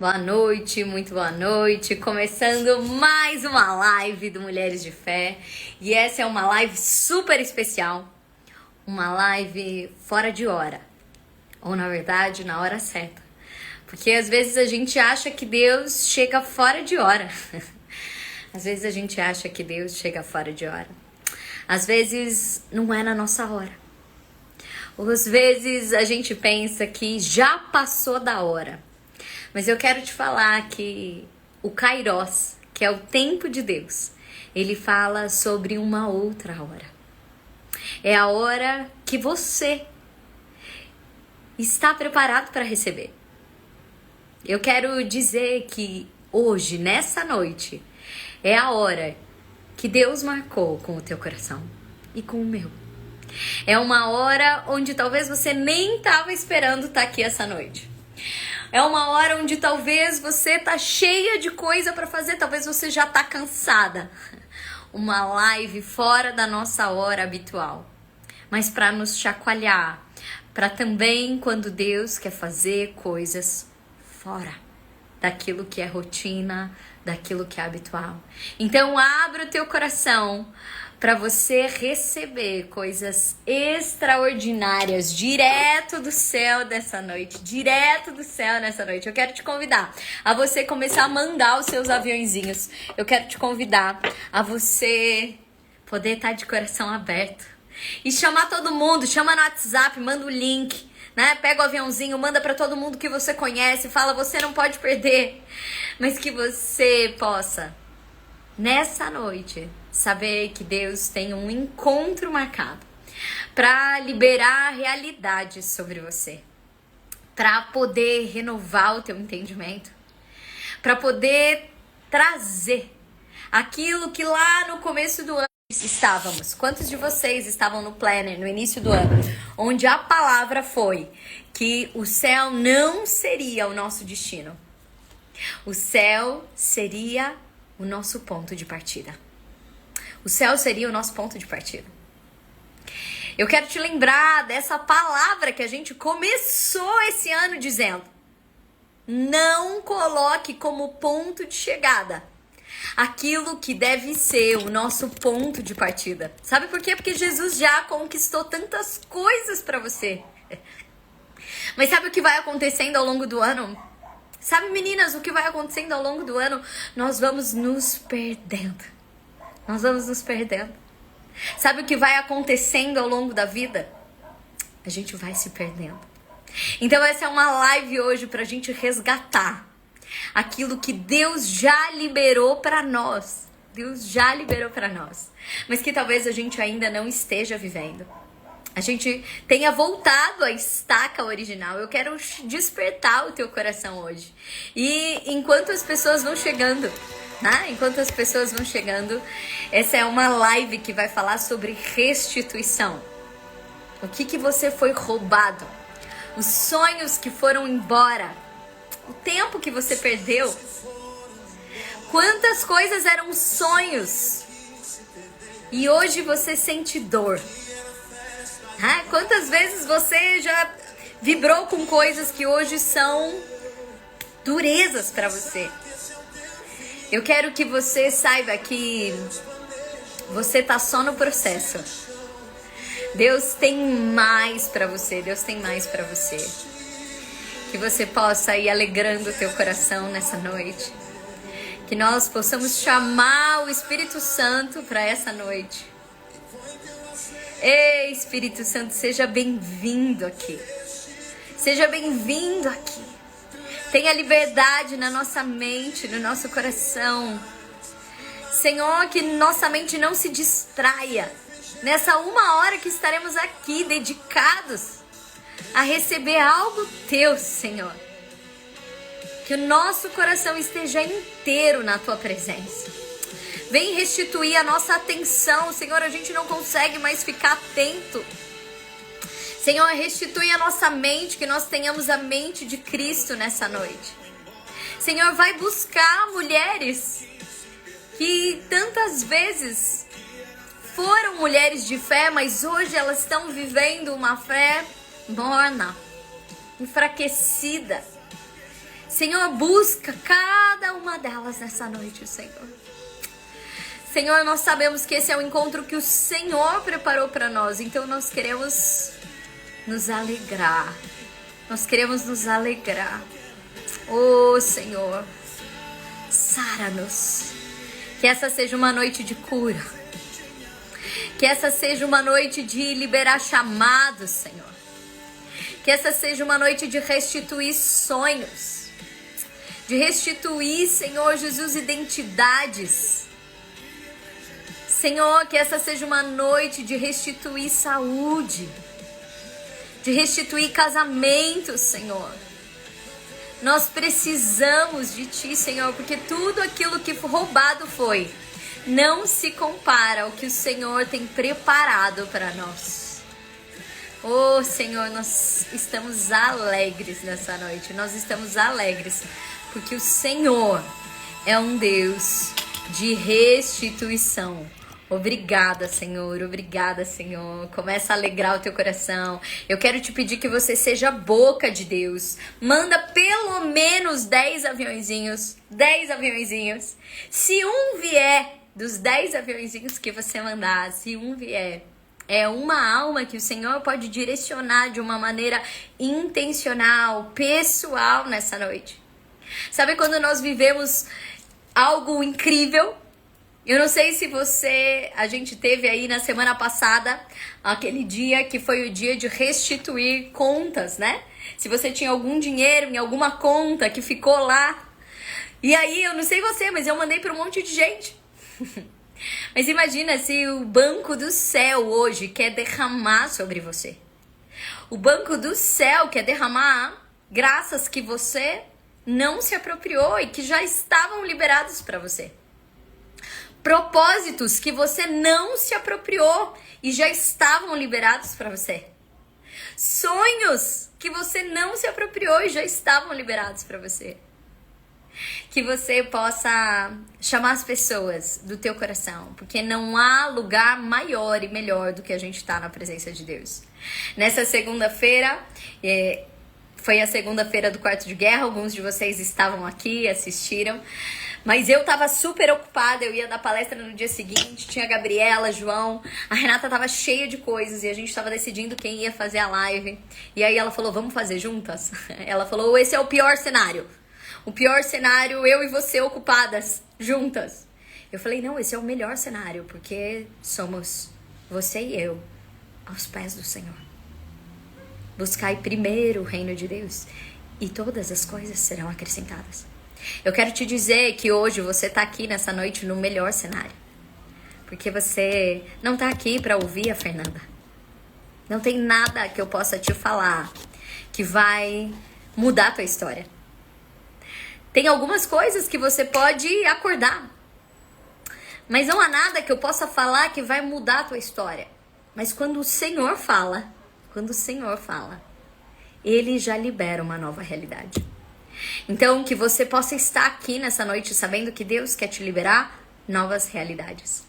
Boa noite, muito boa noite. Começando mais uma live do Mulheres de Fé. E essa é uma live super especial. Uma live fora de hora. Ou na verdade, na hora certa. Porque às vezes a gente acha que Deus chega fora de hora. Às vezes a gente acha que Deus chega fora de hora. Às vezes não é na nossa hora. Ou às vezes a gente pensa que já passou da hora. Mas eu quero te falar que o Kairos, que é o tempo de Deus, ele fala sobre uma outra hora. É a hora que você está preparado para receber. Eu quero dizer que hoje, nessa noite, é a hora que Deus marcou com o teu coração e com o meu. É uma hora onde talvez você nem estava esperando estar aqui essa noite. É uma hora onde talvez você tá cheia de coisa para fazer, talvez você já tá cansada. Uma live fora da nossa hora habitual. Mas para nos chacoalhar, para também quando Deus quer fazer coisas fora daquilo que é rotina, daquilo que é habitual. Então abra o teu coração para você receber coisas extraordinárias direto do céu dessa noite, direto do céu nessa noite. Eu quero te convidar a você começar a mandar os seus aviãozinhos. Eu quero te convidar a você poder estar de coração aberto e chamar todo mundo, chama no WhatsApp, manda o link, né? Pega o aviãozinho, manda para todo mundo que você conhece, fala, você não pode perder, mas que você possa nessa noite saber que Deus tem um encontro marcado para liberar realidades sobre você, para poder renovar o teu entendimento, para poder trazer aquilo que lá no começo do ano estávamos. Quantos de vocês estavam no planner no início do ano, onde a palavra foi que o céu não seria o nosso destino? O céu seria o nosso ponto de partida. O céu seria o nosso ponto de partida. Eu quero te lembrar dessa palavra que a gente começou esse ano dizendo. Não coloque como ponto de chegada aquilo que deve ser o nosso ponto de partida. Sabe por quê? Porque Jesus já conquistou tantas coisas para você. Mas sabe o que vai acontecendo ao longo do ano? Sabe, meninas, o que vai acontecendo ao longo do ano? Nós vamos nos perdendo. Nós vamos nos perdendo. Sabe o que vai acontecendo ao longo da vida? A gente vai se perdendo. Então essa é uma live hoje pra gente resgatar aquilo que Deus já liberou pra nós. Deus já liberou pra nós. Mas que talvez a gente ainda não esteja vivendo. A gente tenha voltado à estaca original. Eu quero despertar o teu coração hoje. E enquanto as pessoas vão chegando, né? Enquanto as pessoas vão chegando, essa é uma live que vai falar sobre restituição. O que você foi roubado? Os sonhos que foram embora? O tempo que você perdeu? Quantas coisas eram sonhos? E hoje você sente dor? Quantas vezes você já vibrou com coisas que hoje são durezas para você? Eu quero que você saiba que você tá só no processo. Deus tem mais para você, Deus tem mais para você. Que você possa ir alegrando o teu coração nessa noite. Que nós possamos chamar o Espírito Santo para essa noite. Ei, Espírito Santo, seja bem-vindo aqui. Seja bem-vindo aqui. Tenha liberdade na nossa mente, no nosso coração. Senhor, que nossa mente não se distraia nessa uma hora que estaremos aqui dedicados a receber algo teu, Senhor. Que o nosso coração esteja inteiro na tua presença. Vem restituir a nossa atenção, Senhor, a gente não consegue mais ficar atento. Senhor, restitui a nossa mente, que nós tenhamos a mente de Cristo nessa noite. Senhor, vai buscar mulheres que tantas vezes foram mulheres de fé, mas hoje elas estão vivendo uma fé morna, enfraquecida. Senhor, busca cada uma delas nessa noite, Senhor. Senhor, nós sabemos que esse é o encontro que o Senhor preparou para nós. Então nós queremos nos alegrar. Nós queremos nos alegrar. Oh, Senhor, sara-nos. Que essa seja uma noite de cura. Que essa seja uma noite de liberar chamados, Senhor. Que essa seja uma noite de restituir sonhos. De restituir, Senhor Jesus, identidades. Senhor, que essa seja uma noite de restituir saúde. De restituir casamentos, Senhor. Nós precisamos de Ti, Senhor, porque tudo aquilo que roubado foi, não se compara ao que o Senhor tem preparado para nós. Oh, Senhor, nós estamos alegres nessa noite. Nós estamos alegres porque o Senhor é um Deus de restituição. Obrigada, Senhor. Obrigada, Senhor. Começa a alegrar o teu coração. Eu quero te pedir que você seja a boca de Deus. Manda pelo menos 10 aviõezinhos. 10 aviõezinhos. Se um vier dos 10 aviõezinhos que você mandar, se um vier, é uma alma que o Senhor pode direcionar de uma maneira intencional, pessoal nessa noite. Sabe quando nós vivemos algo incrível? Eu não sei se a gente teve aí na semana passada, aquele dia que foi o dia de restituir contas, né? Se você tinha algum dinheiro em alguma conta que ficou lá. E aí, eu não sei você, mas eu mandei para um monte de gente. Mas imagina se o Banco do Céu hoje quer derramar sobre você. O Banco do Céu quer derramar graças que você não se apropriou e que já estavam liberados para você. Propósitos que você não se apropriou e já estavam liberados para você. Sonhos que você não se apropriou e já estavam liberados para você. Que você possa chamar as pessoas do teu coração, porque não há lugar maior e melhor do que a gente estar na presença de Deus. Nessa segunda-feira, foi a segunda-feira do Quarto de Guerra, alguns de vocês estavam aqui, assistiram, mas eu tava super ocupada, eu ia dar palestra no dia seguinte, tinha a Gabriela, João, a Renata tava cheia de coisas e a gente tava decidindo quem ia fazer a live, e aí ela falou, vamos fazer juntas? Ela falou, esse é o pior cenário. O pior cenário, eu e você ocupadas, juntas. Eu falei, não, esse é o melhor cenário, porque somos você e eu aos pés do Senhor. Buscai primeiro o reino de Deus e todas as coisas serão acrescentadas. Eu quero te dizer que hoje você tá aqui nessa noite no melhor cenário. Porque você não tá aqui para ouvir a Fernanda. Não tem nada que eu possa te falar que vai mudar a tua história. Tem algumas coisas que você pode acordar. Mas não há nada que eu possa falar que vai mudar a tua história. Mas quando o Senhor fala, Ele já libera uma nova realidade. Então, que você possa estar aqui nessa noite sabendo que Deus quer te liberar novas realidades.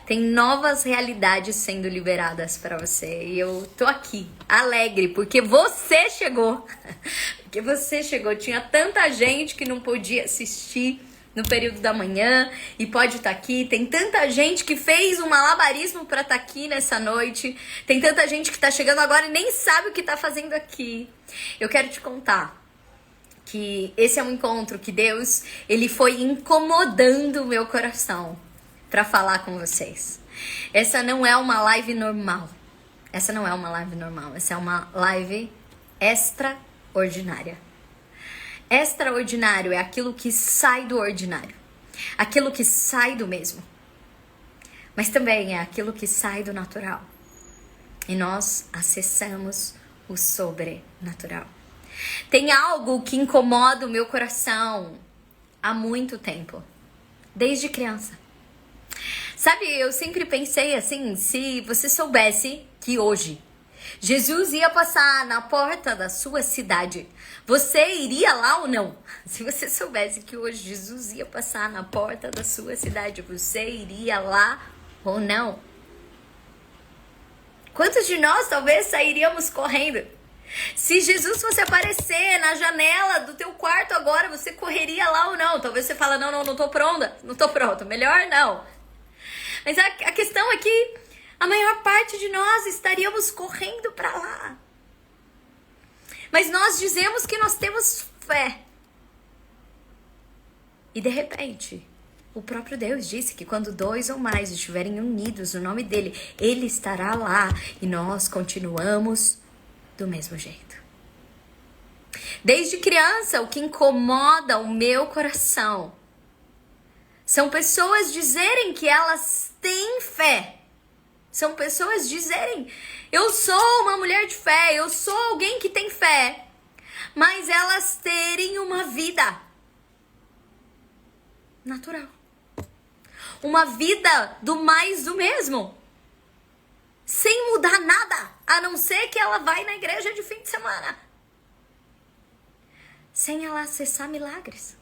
Tem novas realidades sendo liberadas para você. E eu tô aqui, alegre, porque você chegou. Porque você chegou. Tinha tanta gente que não podia assistir no período da manhã e pode estar aqui. Tem tanta gente que fez um malabarismo para estar aqui nessa noite. Tem tanta gente que tá chegando agora e nem sabe o que tá fazendo aqui. Eu quero te contar que esse é um encontro que Deus, Ele foi incomodando o meu coração para falar com vocês. Essa não é uma live normal. Essa é uma live extraordinária. Extraordinário é aquilo que sai do ordinário. Aquilo que sai do mesmo. Mas também é aquilo que sai do natural. E nós acessamos o sobrenatural. Tem algo que incomoda o meu coração há muito tempo. Desde criança. Sabe, eu sempre pensei assim, se você soubesse que hoje Jesus ia passar na porta da sua cidade, você iria lá ou não? Se você soubesse que hoje Jesus ia passar na porta da sua cidade, você iria lá ou não? Quantos de nós talvez sairíamos correndo? Se Jesus fosse aparecer na janela do teu quarto agora, você correria lá ou não? Talvez você fala, não tô pronta, melhor não. Mas a questão é que a maior parte de nós estaríamos correndo para lá. Mas nós dizemos que nós temos fé. E de repente, o próprio Deus disse que quando 2 ou mais estiverem unidos no nome dele, ele estará lá e nós continuamos do mesmo jeito. Desde criança, o que incomoda o meu coração são pessoas dizerem que elas têm fé. São pessoas dizerem, eu sou uma mulher de fé, eu sou alguém que tem fé. Mas elas terem uma vida natural. Uma vida do mais do mesmo. Sem mudar nada, a não ser que ela vai na igreja de fim de semana. Sem ela acessar milagres.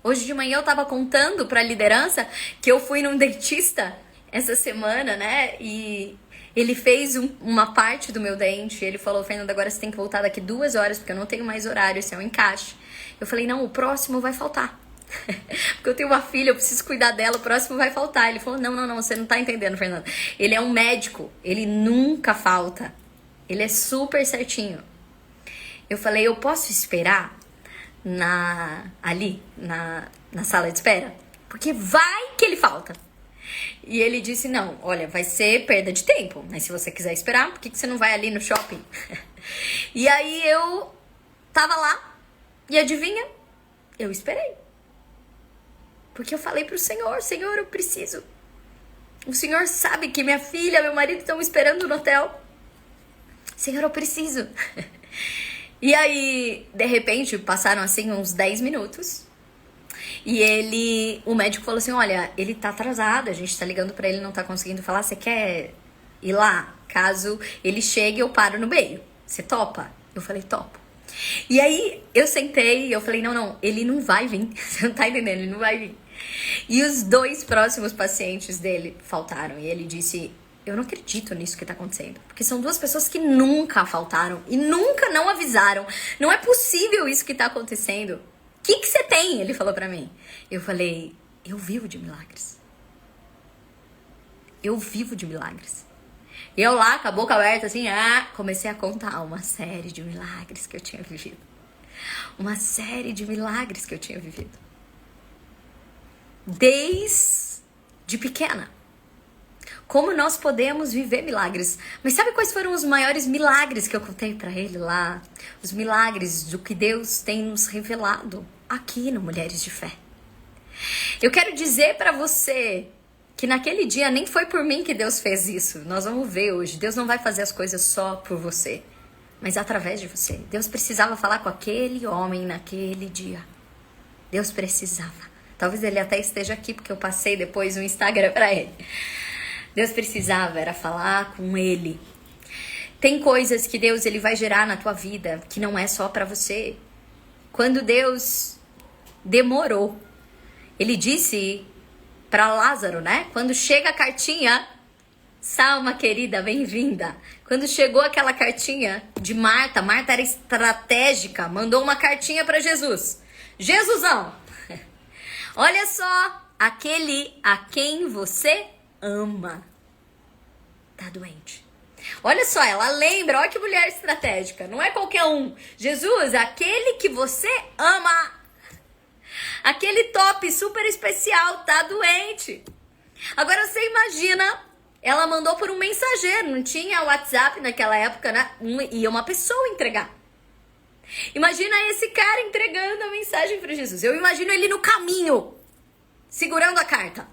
Hoje de manhã eu tava contando pra liderança que eu fui num dentista essa semana, né? E ele fez uma parte do meu dente. Ele falou, Fernanda, agora você tem que voltar daqui 2 horas, porque eu não tenho mais horário, esse é um encaixe. Eu falei, não, o próximo vai faltar. Porque eu tenho uma filha, eu preciso cuidar dela, o próximo vai faltar. Ele falou, não, você não tá entendendo, Fernanda. Ele é um médico, ele nunca falta. Ele é super certinho. Eu falei, eu posso esperar ali na sala de espera? Porque vai que ele falta. E ele disse, não, olha, vai ser perda de tempo. Mas se você quiser esperar, por que você não vai ali no shopping? E aí eu tava lá, e adivinha? Eu esperei. Porque eu falei pro Senhor, Senhor, eu preciso. O Senhor sabe que minha filha, meu marido estão me esperando no hotel. Senhor, eu preciso. E aí, de repente, passaram assim uns 10 minutos. E o médico falou assim, olha, ele tá atrasado, a gente tá ligando pra ele, não tá conseguindo falar, você quer ir lá? Caso ele chegue, eu paro no meio. Você topa? Eu falei, topo. E aí, eu sentei e eu falei, não, ele não vai vir. Você não tá entendendo, ele não vai vir. E os 2 próximos pacientes dele faltaram. E ele disse, eu não acredito nisso que tá acontecendo. Porque são 2 pessoas que nunca faltaram e nunca não avisaram. Não é possível isso que tá acontecendo. O que você tem? Ele falou pra mim. Eu falei, eu vivo de milagres. Eu vivo de milagres. E eu lá, com a boca aberta assim, comecei a contar uma série de milagres que eu tinha vivido. Uma série de milagres que eu tinha vivido. Desde pequena. Como nós podemos viver milagres. Mas sabe quais foram os maiores milagres que eu contei pra ele lá? Os milagres do que Deus tem nos revelado aqui no Mulheres de Fé. Eu quero dizer pra você que naquele dia nem foi por mim que Deus fez isso. Nós vamos ver hoje. Deus não vai fazer as coisas só por você, mas através de você. Deus precisava falar com aquele homem naquele dia. Deus precisava. Talvez ele até esteja aqui, porque eu passei depois o Instagram pra ele. Deus precisava, era falar com ele. Tem coisas que Deus ele vai gerar na tua vida que não é só pra você. Quando Deus demorou, ele disse pra Lázaro, né? Quando chega a cartinha, Salma querida, bem-vinda. Quando chegou aquela cartinha de Marta, Marta era estratégica, mandou uma cartinha pra Jesus. Jesusão, olha só, aquele a quem você ama tá doente. Olha só, ela lembra, olha que mulher estratégica, não é qualquer um. Jesus, aquele que você ama, aquele top super especial tá doente. Agora você imagina, ela mandou por um mensageiro, não tinha WhatsApp naquela época, né? Ia uma pessoa entregar. Imagina esse cara entregando a mensagem para Jesus. Eu imagino ele no caminho, segurando a carta.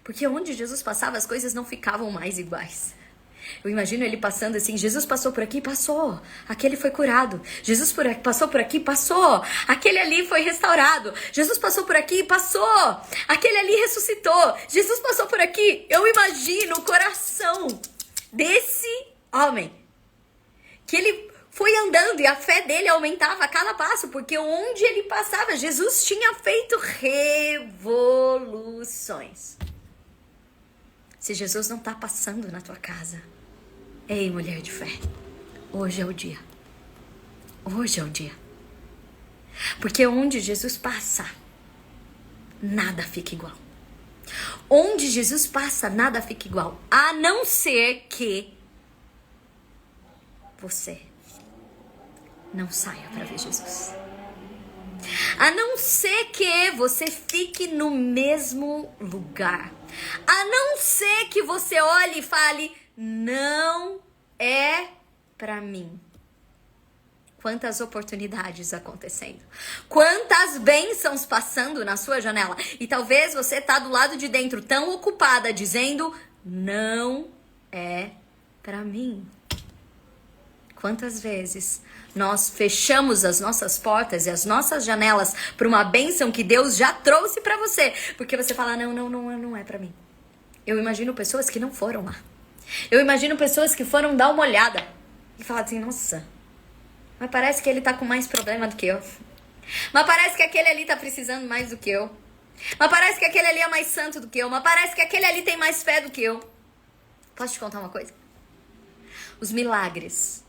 Porque onde Jesus passava, as coisas não ficavam mais iguais. Eu imagino ele passando assim, Jesus passou por aqui, passou. Aquele foi curado. Jesus passou por aqui, passou. Aquele ali foi restaurado. Jesus passou por aqui, passou. Aquele ali ressuscitou. Jesus passou por aqui. Eu imagino o coração desse homem. Que ele foi andando e a fé dele aumentava a cada passo. Porque onde ele passava, Jesus tinha feito revoluções. Se Jesus não está passando na tua casa, ei, mulher de fé, Hoje é o dia. Hoje é o dia. Porque onde Jesus passa, nada fica igual. Onde Jesus passa, nada fica igual. A não ser que você não saia para ver Jesus. A não ser que você fique no mesmo lugar. A não ser que você olhe e fale, não é para mim. Quantas oportunidades acontecendo. Quantas bênçãos passando na sua janela. E talvez você tá do lado de dentro tão ocupada dizendo, não é para mim. Quantas vezes nós fechamos as nossas portas e as nossas janelas para uma bênção que Deus já trouxe para você. Porque você fala, não é para mim. Eu imagino pessoas que não foram lá. Eu imagino pessoas que foram dar uma olhada. E falar assim, nossa, mas parece que ele tá com mais problema do que eu. Mas parece que aquele ali tá precisando mais do que eu. Mas parece que aquele ali é mais santo do que eu. Mas parece que aquele ali tem mais fé do que eu. Posso te contar uma coisa? Os milagres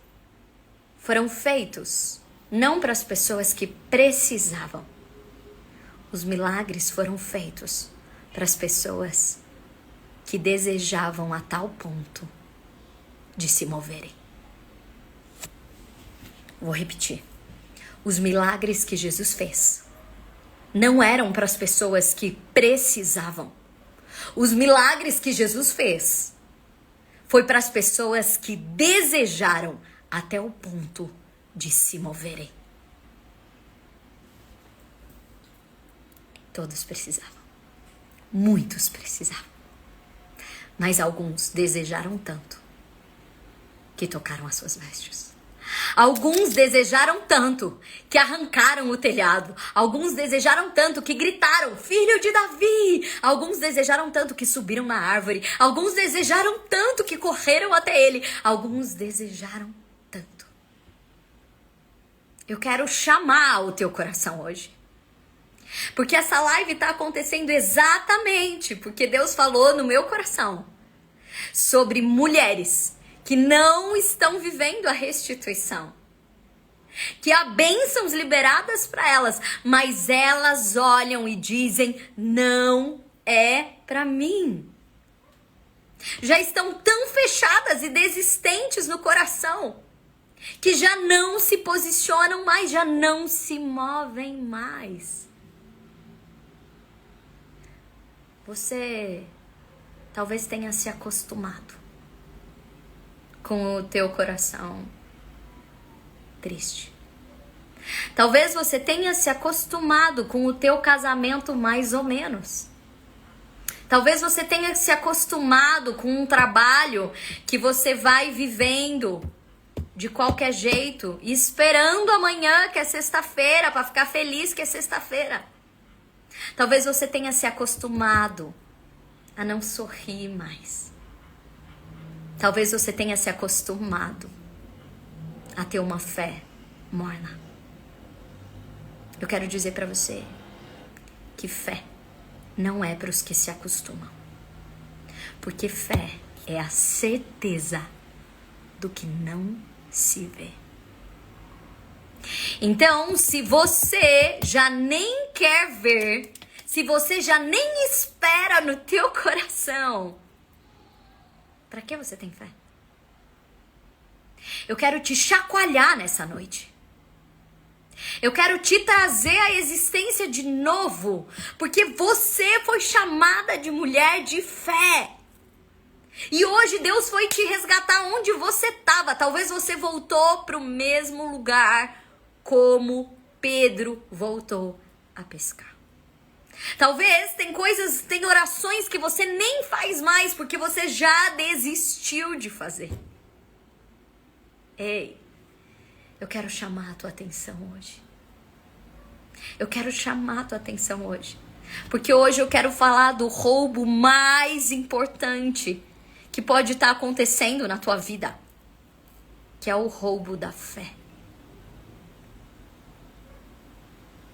foram feitos não para as pessoas que precisavam. Os milagres foram feitos para as pessoas que desejavam a tal ponto de se moverem. Vou repetir. Os milagres que Jesus fez não eram para as pessoas que precisavam. Os milagres que Jesus fez foi para as pessoas que desejaram até o ponto de se moverem. Todos precisavam. Muitos precisavam. Mas alguns desejaram tanto que tocaram as suas vestes. Alguns desejaram tanto que arrancaram o telhado. Alguns desejaram tanto que gritaram, filho de Davi. Alguns desejaram tanto que subiram na árvore. Alguns desejaram tanto que correram até ele. Alguns desejaram tanto. Eu quero chamar o teu coração hoje. Porque essa live está acontecendo exatamente porque Deus falou no meu coração sobre mulheres que não estão vivendo a restituição. Que há bênçãos liberadas para elas, mas elas olham e dizem, não é para mim. Já estão tão fechadas e desistentes no coração, que já não se posicionam mais, já não se movem mais. Você talvez tenha se acostumado com o teu coração triste. Talvez você tenha se acostumado com o teu casamento mais ou menos. Talvez você tenha se acostumado com um trabalho que você vai vivendo de qualquer jeito, esperando amanhã que é sexta-feira para ficar feliz que é sexta-feira. Talvez você tenha se acostumado a não sorrir mais. Talvez você tenha se acostumado a ter uma fé morna. Eu quero dizer para você que fé não é para os que se acostumam. Porque fé é a certeza do que não se vê. Então, se você já nem quer ver, se você já nem espera no teu coração, para que você tem fé? Eu quero te chacoalhar nessa noite. Eu quero te trazer à existência de novo, porque você foi chamada de mulher de fé. E hoje Deus foi te resgatar onde você estava. Talvez você voltou para o mesmo lugar como Pedro voltou a pescar. Talvez tem orações que você nem faz mais porque você já desistiu de fazer. Ei, eu quero chamar a tua atenção hoje. Eu quero chamar a tua atenção hoje. Porque hoje eu quero falar do roubo mais importante que pode estar acontecendo na tua vida, que é o roubo da fé.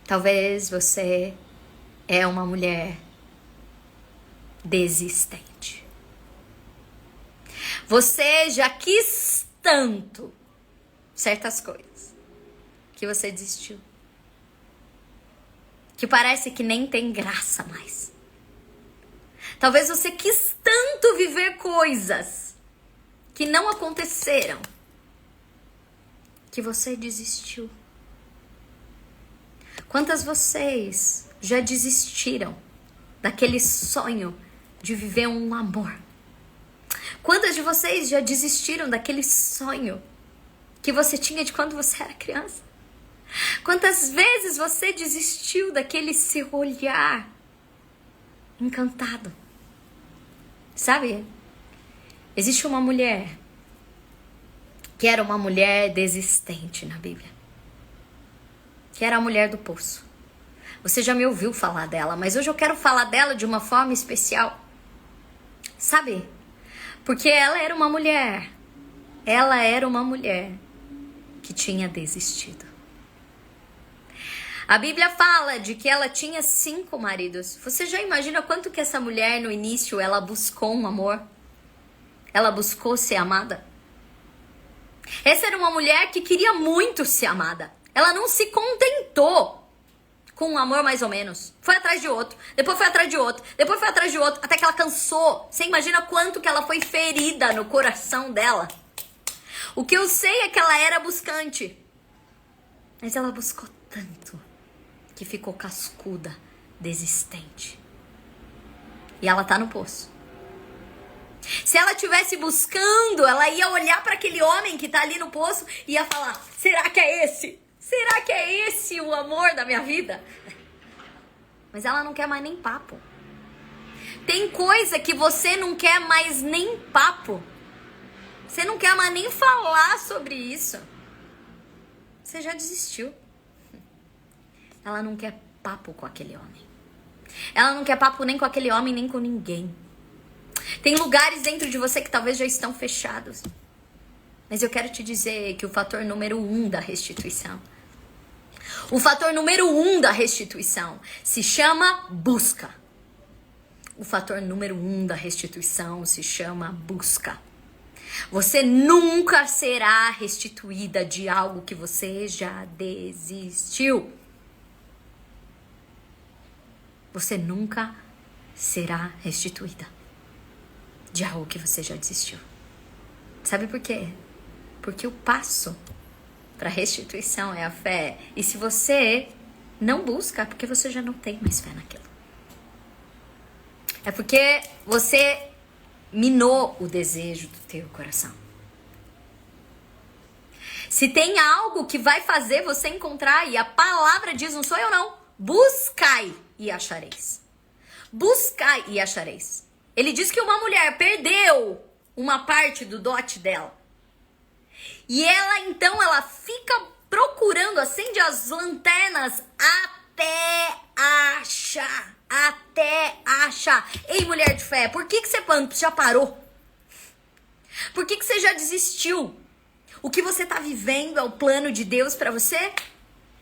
Talvez você é uma mulher desistente. Você já quis tanto certas coisas que você desistiu, que parece que nem tem graça mais. Talvez você quis tanto viver coisas que não aconteceram, que você desistiu. Quantas vocês já desistiram daquele sonho de viver um amor? Quantas de vocês já desistiram daquele sonho que você tinha de quando você era criança? Quantas vezes você desistiu daquele seu olhar encantado? Sabe? Existe uma mulher que era uma mulher desistente na Bíblia, que era a mulher do poço. Você já me ouviu falar dela, mas hoje eu quero falar dela de uma forma especial. Sabe? Porque ela era uma mulher que tinha desistido. A Bíblia fala de que ela tinha 5 maridos. Você já imagina quanto que essa mulher no início ela buscou um amor? Ela buscou ser amada? Essa era uma mulher que queria muito ser amada. Ela não se contentou com um amor mais ou menos. Foi atrás de outro, depois foi atrás de outro, depois foi atrás de outro, até que ela cansou. Você imagina quanto que ela foi ferida no coração dela? O que eu sei é que ela era buscante. Mas ela buscou tanto que ficou cascuda, desistente. E ela tá no poço. Se ela estivesse buscando, ela ia olhar para aquele homem que tá ali no poço e ia falar: será que é esse? Será que é esse o amor da minha vida? Mas ela não quer mais nem papo. Tem coisa que você não quer mais nem papo. Você não quer mais nem falar sobre isso. Você já desistiu. Ela não quer papo com aquele homem. Ela não quer papo nem com aquele homem, nem com ninguém. Tem lugares dentro de você que talvez já estão fechados. Mas eu quero te dizer que o fator número 1 da restituição, o fator número 1 da restituição se chama busca. O fator número 1 da restituição se chama busca. Você nunca será restituída de algo que você já desistiu. Você nunca será restituída de algo que você já desistiu. Sabe por quê? Porque o passo para restituição é a fé. E se você não busca, é porque você já não tem mais fé naquilo. É porque você minou o desejo do teu coração. Se tem algo que vai fazer você encontrar, e a palavra diz, não sou eu não, buscai e achareis. Buscai e achareis. Ele diz que uma mulher perdeu uma parte do dote dela. E ela, então, ela fica procurando, acende as lanternas até achar. Até achar. Ei, mulher de fé, por que você já parou? Por que você já desistiu? O que você está vivendo é o plano de Deus para você?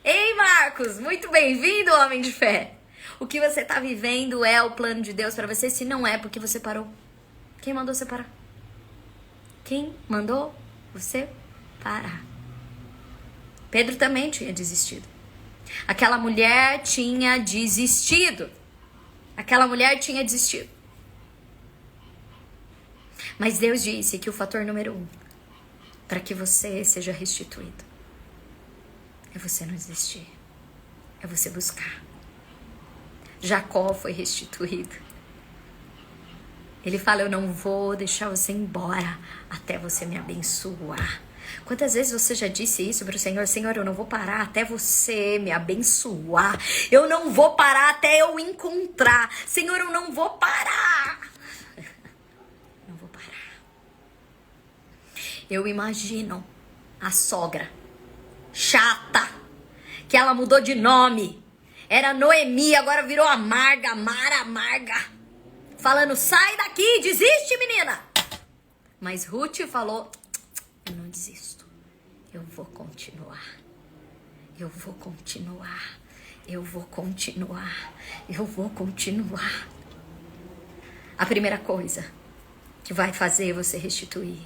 Ei, Marcos, muito bem-vindo, homem de fé. O que você está vivendo é o plano de Deus para você? Se não é, porque você parou. Quem mandou você parar? Quem mandou você parar? Pedro também tinha desistido. Aquela mulher tinha desistido. Aquela mulher tinha desistido. Mas Deus disse que o fator número 1 para que você seja restituído é você não desistir. É você buscar. Jacó foi restituído. Ele fala: eu não vou deixar você embora até você me abençoar. Quantas vezes você já disse isso para o Senhor? Senhor, eu não vou parar até você me abençoar. Eu não vou parar até eu encontrar. Senhor, eu não vou parar. Não vou parar. Eu imagino a sogra chata, que ela mudou de nome. Era Noemi, agora virou Amarga, Mara Amarga. Falando: sai daqui, desiste, menina. Mas Ruth falou: eu não desisto. Eu vou continuar. Eu vou continuar. Eu vou continuar. Eu vou continuar. A primeira coisa que vai fazer você restituir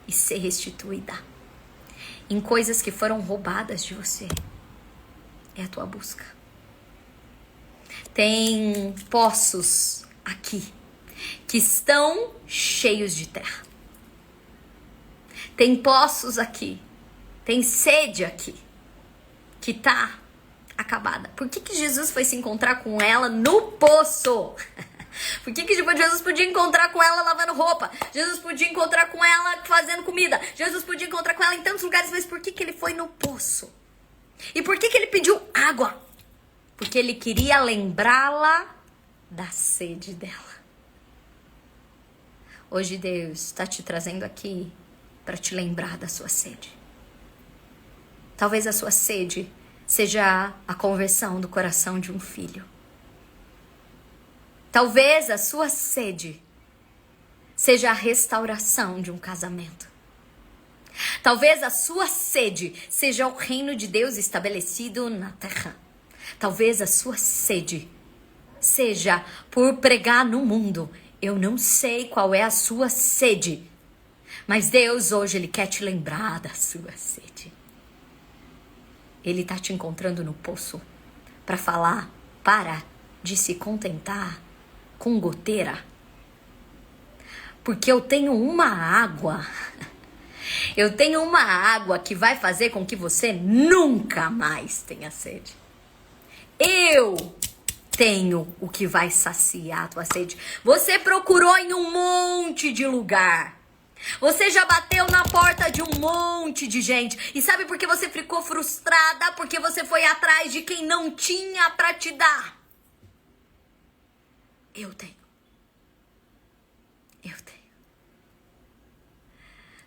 e ser restituída em coisas que foram roubadas de você. É a tua busca. Tem poços aqui que estão cheios de terra. Tem poços aqui, tem sede aqui, que tá acabada. Por que Jesus foi se encontrar com ela no poço? Por que Jesus podia encontrar com ela lavando roupa? Jesus podia encontrar com ela fazendo comida. Jesus podia encontrar com ela em tantos lugares, mas por que ele foi no poço? E por que ele pediu água? Porque ele queria lembrá-la da sede dela. Hoje Deus está te trazendo aqui para te lembrar da sua sede. Talvez a sua sede seja a conversão do coração de um filho. Talvez a sua sede seja a restauração de um casamento. Talvez a sua sede seja o reino de Deus estabelecido na terra. Talvez a sua sede seja por pregar no mundo. Eu não sei qual é a sua sede, mas Deus hoje Ele quer te lembrar da sua sede. Ele está te encontrando no poço para falar, para de se contentar com goteira. Porque eu tenho uma água. Eu tenho uma água que vai fazer com que você nunca mais tenha sede. Eu tenho o que vai saciar a tua sede. Você procurou em um monte de lugar. Você já bateu na porta de um monte de gente. E sabe por que você ficou frustrada? Porque você foi atrás de quem não tinha pra te dar. Eu tenho. Eu tenho.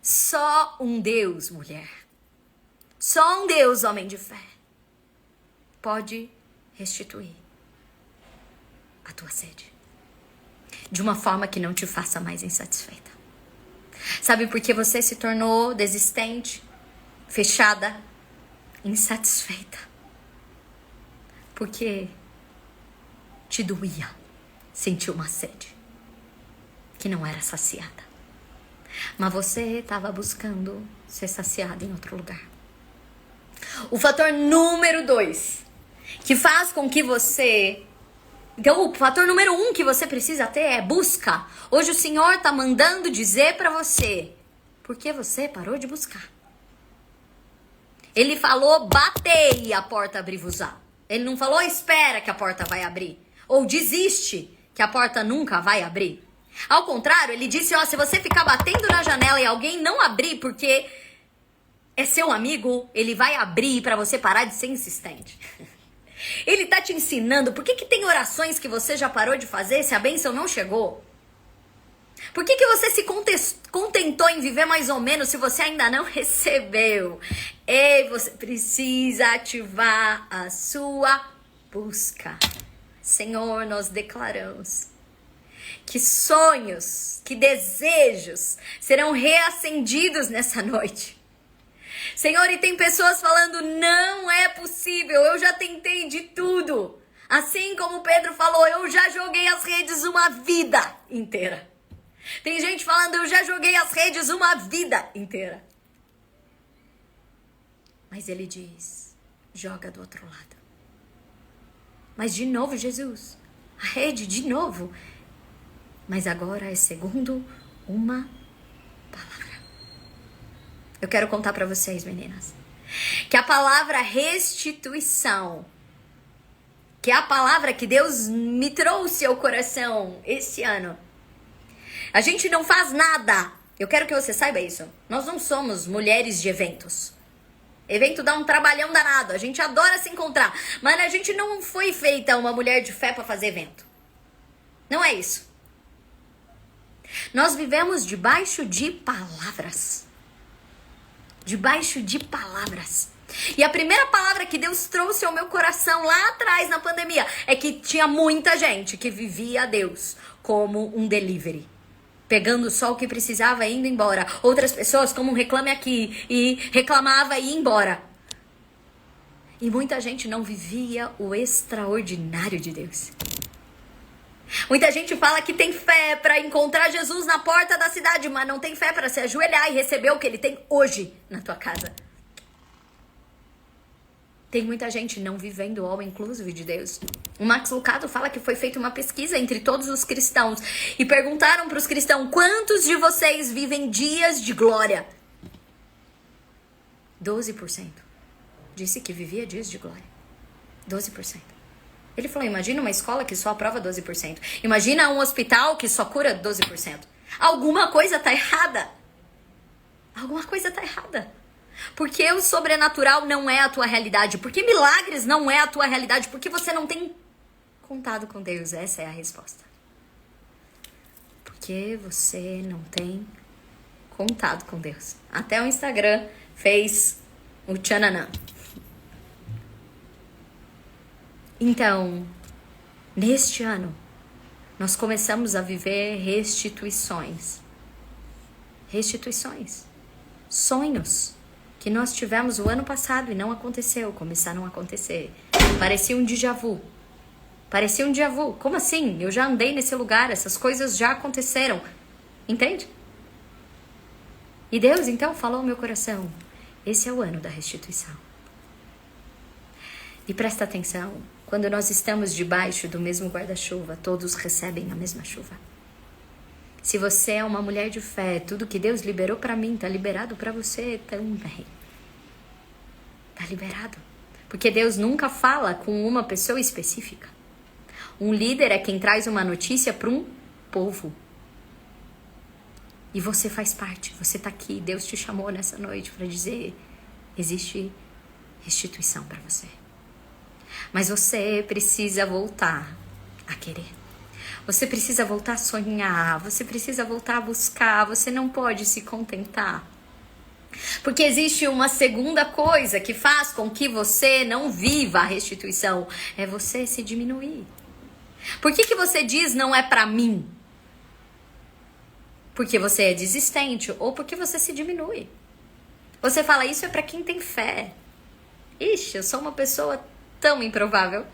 Só um Deus, mulher. Só um Deus, homem de fé, pode restituir a tua sede de uma forma que não te faça mais insatisfeita. Sabe por que você se tornou desistente, fechada, insatisfeita? Porque te doía sentir uma sede que não era saciada. Mas você estava buscando ser saciada em outro lugar. O fator número 2 que faz com que você... Então, o fator número 1 que você precisa ter é busca. Hoje o Senhor está mandando dizer para você, por que você parou de buscar? Ele falou, batei e a porta abrir-vos-á. Ele não falou, espera que a porta vai abrir. Ou desiste que a porta nunca vai abrir. Ao contrário, ele disse, ó, se você ficar batendo na janela e alguém não abrir porque é seu amigo, ele vai abrir para você parar de ser insistente. Ele tá te ensinando por que tem orações que você já parou de fazer se a bênção não chegou? Por que você se contentou em viver mais ou menos se você ainda não recebeu? Ei, você precisa ativar a sua busca. Senhor, nós declaramos que sonhos, que desejos serão reacendidos nessa noite. Senhor, e tem pessoas falando, não é possível, eu já tentei de tudo. Assim como Pedro falou, eu já joguei as redes uma vida inteira. Tem gente falando, eu já joguei as redes uma vida inteira. Mas ele diz, joga do outro lado. Mas de novo, Jesus, a rede de novo. Mas agora é segundo uma palavra. Eu quero contar para vocês, meninas, que a palavra restituição, que é a palavra que Deus me trouxe ao coração esse ano. A gente não faz nada. Eu quero que você saiba isso. Nós não somos mulheres de eventos. Evento dá um trabalhão danado. A gente adora se encontrar. Mas a gente não foi feita uma mulher de fé para fazer evento. Não é isso. Nós vivemos debaixo de palavras. Debaixo de palavras. E a primeira palavra que Deus trouxe ao meu coração lá atrás na pandemia é que tinha muita gente que vivia a Deus como um delivery. Pegando só o que precisava e indo embora. Outras pessoas como um reclame aqui e reclamava e ia embora. E muita gente não vivia o extraordinário de Deus. Muita gente fala que tem fé para encontrar Jesus na porta da cidade, mas não tem fé para se ajoelhar e receber o que ele tem hoje na tua casa. Tem muita gente não vivendo o all inclusive de Deus. O Max Lucado fala que foi feita uma pesquisa entre todos os cristãos e perguntaram para os cristãos: quantos de vocês vivem dias de glória? 12% disse que vivia dias de glória. 12%. Ele falou: imagina uma escola que só aprova 12%. Imagina um hospital que só cura 12%. Alguma coisa tá errada. Alguma coisa tá errada. Porque o sobrenatural não é a tua realidade. Porque milagres não é a tua realidade. Porque você não tem contado com Deus. Essa é a resposta. Porque você não tem contado com Deus. Até o Instagram fez o tchananã. Então, neste ano, nós começamos a viver restituições. Restituições. Sonhos que nós tivemos o ano passado e não aconteceu, começaram a acontecer. Parecia um déjà vu. Parecia um déjà vu. Como assim? Eu já andei nesse lugar, essas coisas já aconteceram. Entende? E Deus então falou ao meu coração: esse é o ano da restituição. E presta atenção, quando nós estamos debaixo do mesmo guarda-chuva, todos recebem a mesma chuva. Se você é uma mulher de fé, tudo que Deus liberou para mim tá liberado para você também. Tá liberado. Porque Deus nunca fala com uma pessoa específica. Um líder é quem traz uma notícia para um povo. E você faz parte, você tá aqui, Deus te chamou nessa noite para dizer: existe restituição para você. Mas você precisa voltar a querer. Você precisa voltar a sonhar, você precisa voltar a buscar, você não pode se contentar. Porque existe uma segunda coisa que faz com que você não viva a restituição, é você se diminuir. Por que você diz não é pra mim? Porque você é desistente ou porque você se diminui. Você fala: isso é pra quem tem fé. Ixi, eu sou uma pessoa tão improvável.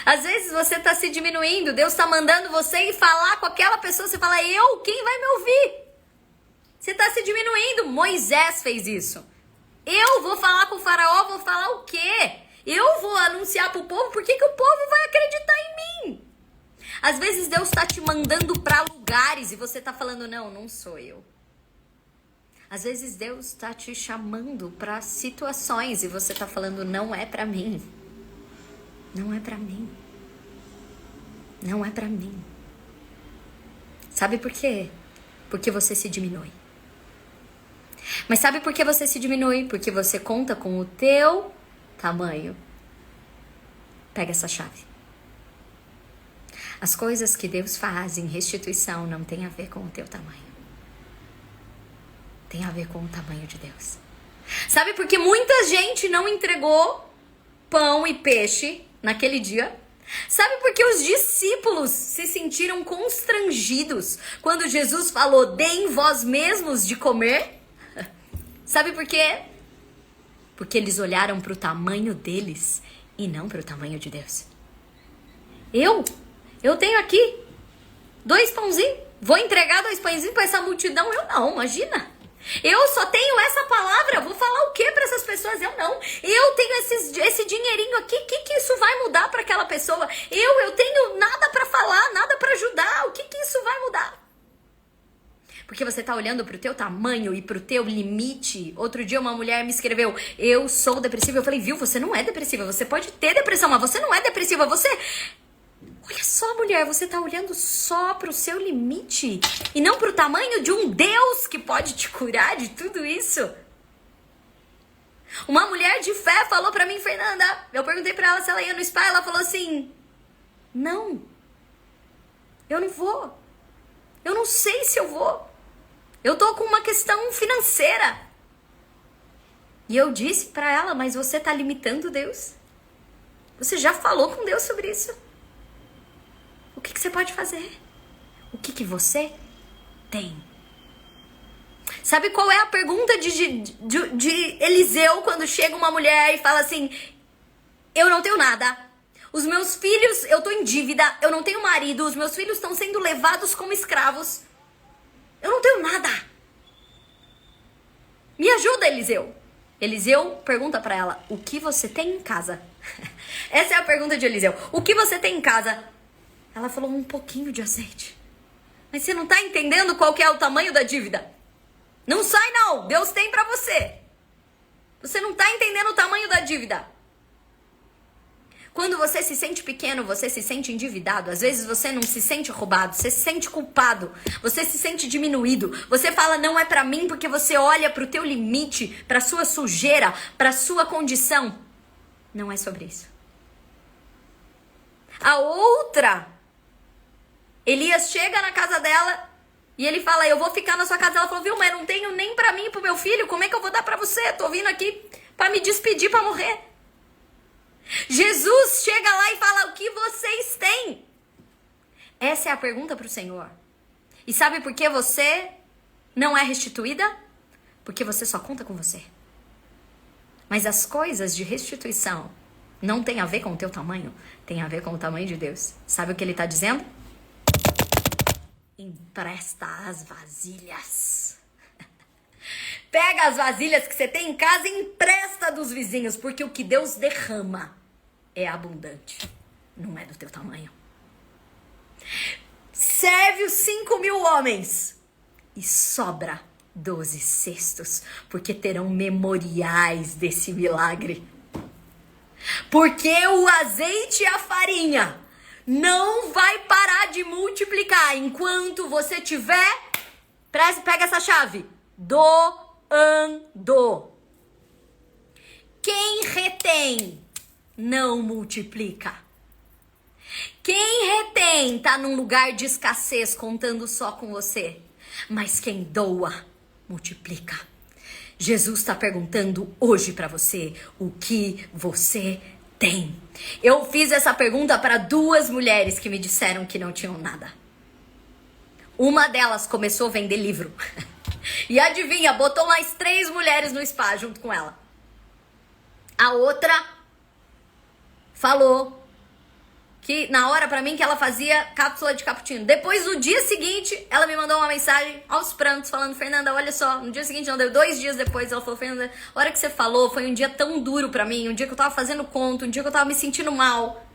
Às vezes você tá se diminuindo, Deus tá mandando você ir falar com aquela pessoa, você fala: quem vai me ouvir? Você tá se diminuindo. Moisés fez isso. Eu vou falar com o faraó, vou falar o quê? Eu vou anunciar pro povo, por que o povo vai acreditar em mim? Às vezes Deus tá te mandando pra lugares e você tá falando: não sou eu. Às vezes Deus tá te chamando pra situações e você tá falando: não é pra mim. Não é pra mim. Não é pra mim. Sabe por quê? Porque você se diminui. Mas sabe por que você se diminui? Porque você conta com o teu tamanho. Pega essa chave. As coisas que Deus faz em restituição não tem a ver com o teu tamanho. Tem a ver com o tamanho de Deus. Sabe por que muita gente não entregou pão e peixe naquele dia? Sabe por que os discípulos se sentiram constrangidos quando Jesus falou: deem vós mesmos de comer? Sabe por quê? Porque eles olharam para o tamanho deles e não para o tamanho de Deus. Eu tenho aqui 2 pãozinhos, vou entregar 2 pãezinhos para essa multidão? Eu não, imagina. Eu só tenho essa palavra, vou falar o que para essas pessoas? Eu não. Eu tenho esse dinheirinho aqui, o que isso vai mudar para aquela pessoa? Eu tenho nada para falar, nada para ajudar, o que isso vai mudar? Porque você tá olhando pro teu tamanho e pro teu limite. Outro dia uma mulher me escreveu: eu sou depressiva. Eu falei: viu, você não é depressiva, você pode ter depressão, mas você não é depressiva, você... Olha só, mulher, você tá olhando só pro seu limite e não pro tamanho de um Deus que pode te curar de tudo isso. Uma mulher de fé falou pra mim: Fernanda, eu perguntei pra ela se ela ia no spa, ela falou assim: não, eu não vou. Eu não sei se eu vou. Eu tô com uma questão financeira. E eu disse pra ela: mas você tá limitando Deus? Você já falou com Deus sobre isso? O que você pode fazer? O que você tem? Sabe qual é a pergunta de Eliseu quando chega uma mulher e fala assim: eu não tenho nada. Os meus filhos, eu tô em dívida, eu não tenho marido, os meus filhos estão sendo levados como escravos. Eu não tenho nada. Me ajuda, Eliseu. Eliseu pergunta pra ela, o que você tem em casa? Essa é a pergunta de Eliseu. O que você tem em casa? Ela falou, um pouquinho de azeite. Mas você não tá entendendo qual que é o tamanho da dívida? Não sai não, Deus tem pra você. Você não tá entendendo o tamanho da dívida. Quando você se sente pequeno, você se sente endividado. Às vezes você não se sente roubado, você se sente culpado, você se sente diminuído. Você fala, não é pra mim, porque você olha pro teu limite, pra sua sujeira, pra sua condição. Não é sobre isso. A outra, Elias chega na casa dela e ele fala, eu vou ficar na sua casa. Ela falou, viu, mas eu não tenho nem pra mim e pro meu filho. Como é que eu vou dar pra você? Tô vindo aqui pra me despedir, pra morrer. Jesus chega lá e fala, o que vocês têm? Essa é a pergunta para o Senhor. E sabe por que você não é restituída? Porque você só conta com você. Mas as coisas de restituição não tem a ver com o teu tamanho, tem a ver com o tamanho de Deus. Sabe o que ele está dizendo? Empresta as vasilhas. Pega as vasilhas que você tem em casa e empresta dos vizinhos, porque o que Deus derrama é abundante, não é do teu tamanho. Serve os 5.000 homens e sobra 12 cestos, porque terão memoriais desse milagre. Porque o azeite e a farinha não vai parar de multiplicar enquanto você tiver, pega essa chave, doando. Quem retém não multiplica. Quem retém tá num lugar de escassez, contando só com você. Mas quem doa, multiplica. Jesus está perguntando hoje para você, o que você tem? Eu fiz essa pergunta para 2 mulheres que me disseram que não tinham nada. Uma delas começou a vender livro. E adivinha, botou mais 3 mulheres no spa junto com ela. A outra falou que na hora pra mim que ela fazia cápsula de cappuccino. Depois, no dia seguinte, ela me mandou uma mensagem aos prantos falando, Fernanda, olha só, no dia seguinte, não deu 2 dias depois, ela falou, Fernanda, a hora que você falou foi um dia tão duro pra mim, um dia que eu tava fazendo conta, um dia que eu tava me sentindo mal.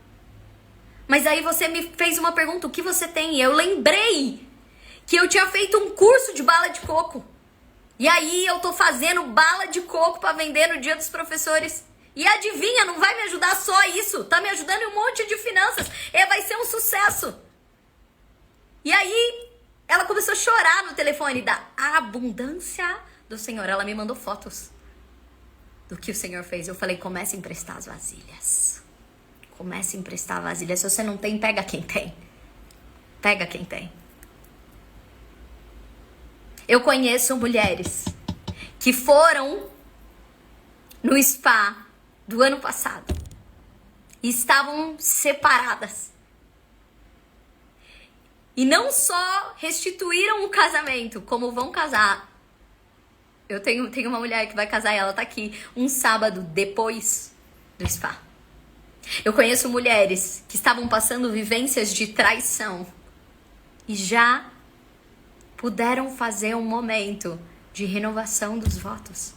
Mas aí você me fez uma pergunta, o que você tem? E eu lembrei que eu tinha feito um curso de bala de coco. E aí eu tô fazendo bala de coco pra vender no dia dos professores. E adivinha, não vai me ajudar só isso. Tá me ajudando em um monte de finanças. Vai ser um sucesso. E aí, ela começou a chorar no telefone da abundância do Senhor. Ela me mandou fotos do que o Senhor fez. Eu falei, comece a emprestar as vasilhas. Comece a emprestar vasilhas. Se você não tem, pega quem tem. Pega quem tem. Eu conheço mulheres que foram no spa do ano passado e estavam separadas. E não só restituíram o casamento, como vão casar. Eu tenho uma mulher que vai casar e ela tá aqui um sábado depois do spa. Eu conheço mulheres que estavam passando vivências de traição e já puderam fazer um momento de renovação dos votos.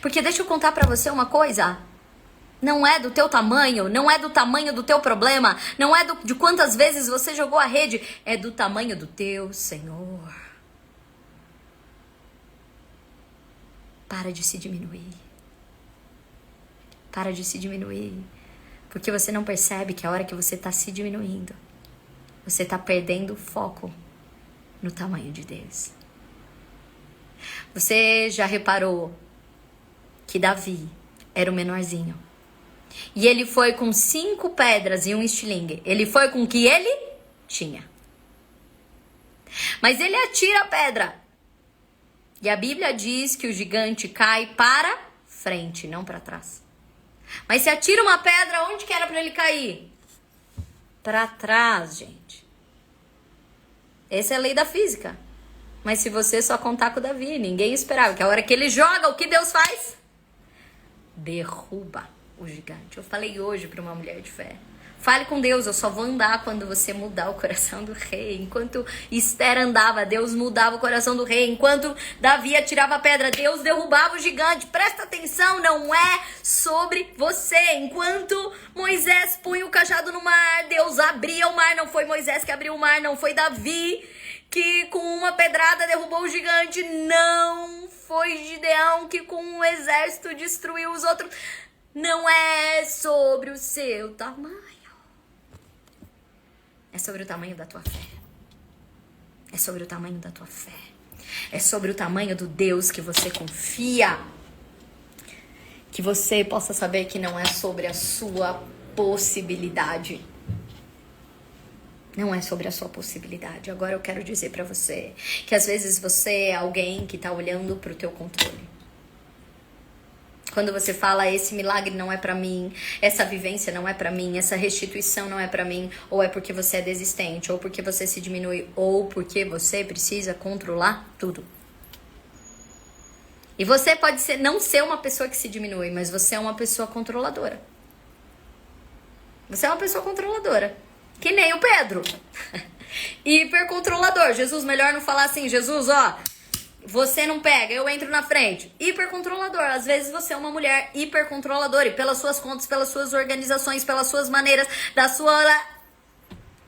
Porque deixa eu contar pra você uma coisa. Não é do teu tamanho, não é do tamanho do teu problema, não é de quantas vezes você jogou a rede, é do tamanho do teu Senhor. Para de se diminuir. Para de se diminuir. Porque você não percebe que a hora que você está se diminuindo, você está perdendo o foco no tamanho de Deus. Você já reparou que Davi era o menorzinho? E ele foi com 5 pedras e um estilingue. Ele foi com o que ele tinha. Mas ele atira a pedra. E a Bíblia diz que o gigante cai para frente, não para trás. Mas se atira uma pedra, onde que era para ele cair? Para trás, gente. Essa é a lei da física. Mas se você só contar com o Davi, ninguém esperava que a hora que ele joga, o que Deus faz? Derruba o gigante. Eu falei hoje para uma mulher de fé. Fale com Deus, eu só vou andar quando você mudar o coração do rei. Enquanto Esther andava, Deus mudava o coração do rei. Enquanto Davi atirava a pedra, Deus derrubava o gigante. Presta atenção, não é sobre você. Enquanto Moisés punha o cajado no mar, Deus abria o mar. Não foi Moisés que abriu o mar, não foi Davi que com uma pedrada derrubou o gigante. Não foi Gideão que com um exército destruiu os outros. Não é sobre o seu tamanho. É sobre o tamanho da tua fé. É sobre o tamanho da tua fé. É sobre o tamanho do Deus que você confia. Que você possa saber que não é sobre a sua possibilidade. Não é sobre a sua possibilidade. Agora eu quero dizer pra você que às vezes você é alguém que tá olhando pro teu controle. Quando você fala, esse milagre não é pra mim, essa vivência não é pra mim, essa restituição não é pra mim, ou é porque você é desistente, ou porque você se diminui, ou porque você precisa controlar tudo. E você pode não ser uma pessoa que se diminui, mas você é uma pessoa controladora. Você é uma pessoa controladora. Que nem o Pedro. Hipercontrolador. Jesus, melhor não falar assim, Jesus, ó... Você não pega, eu entro na frente. Hipercontrolador. Às vezes você é uma mulher hipercontroladora. E pelas suas contas, pelas suas organizações, pelas suas maneiras, da sua...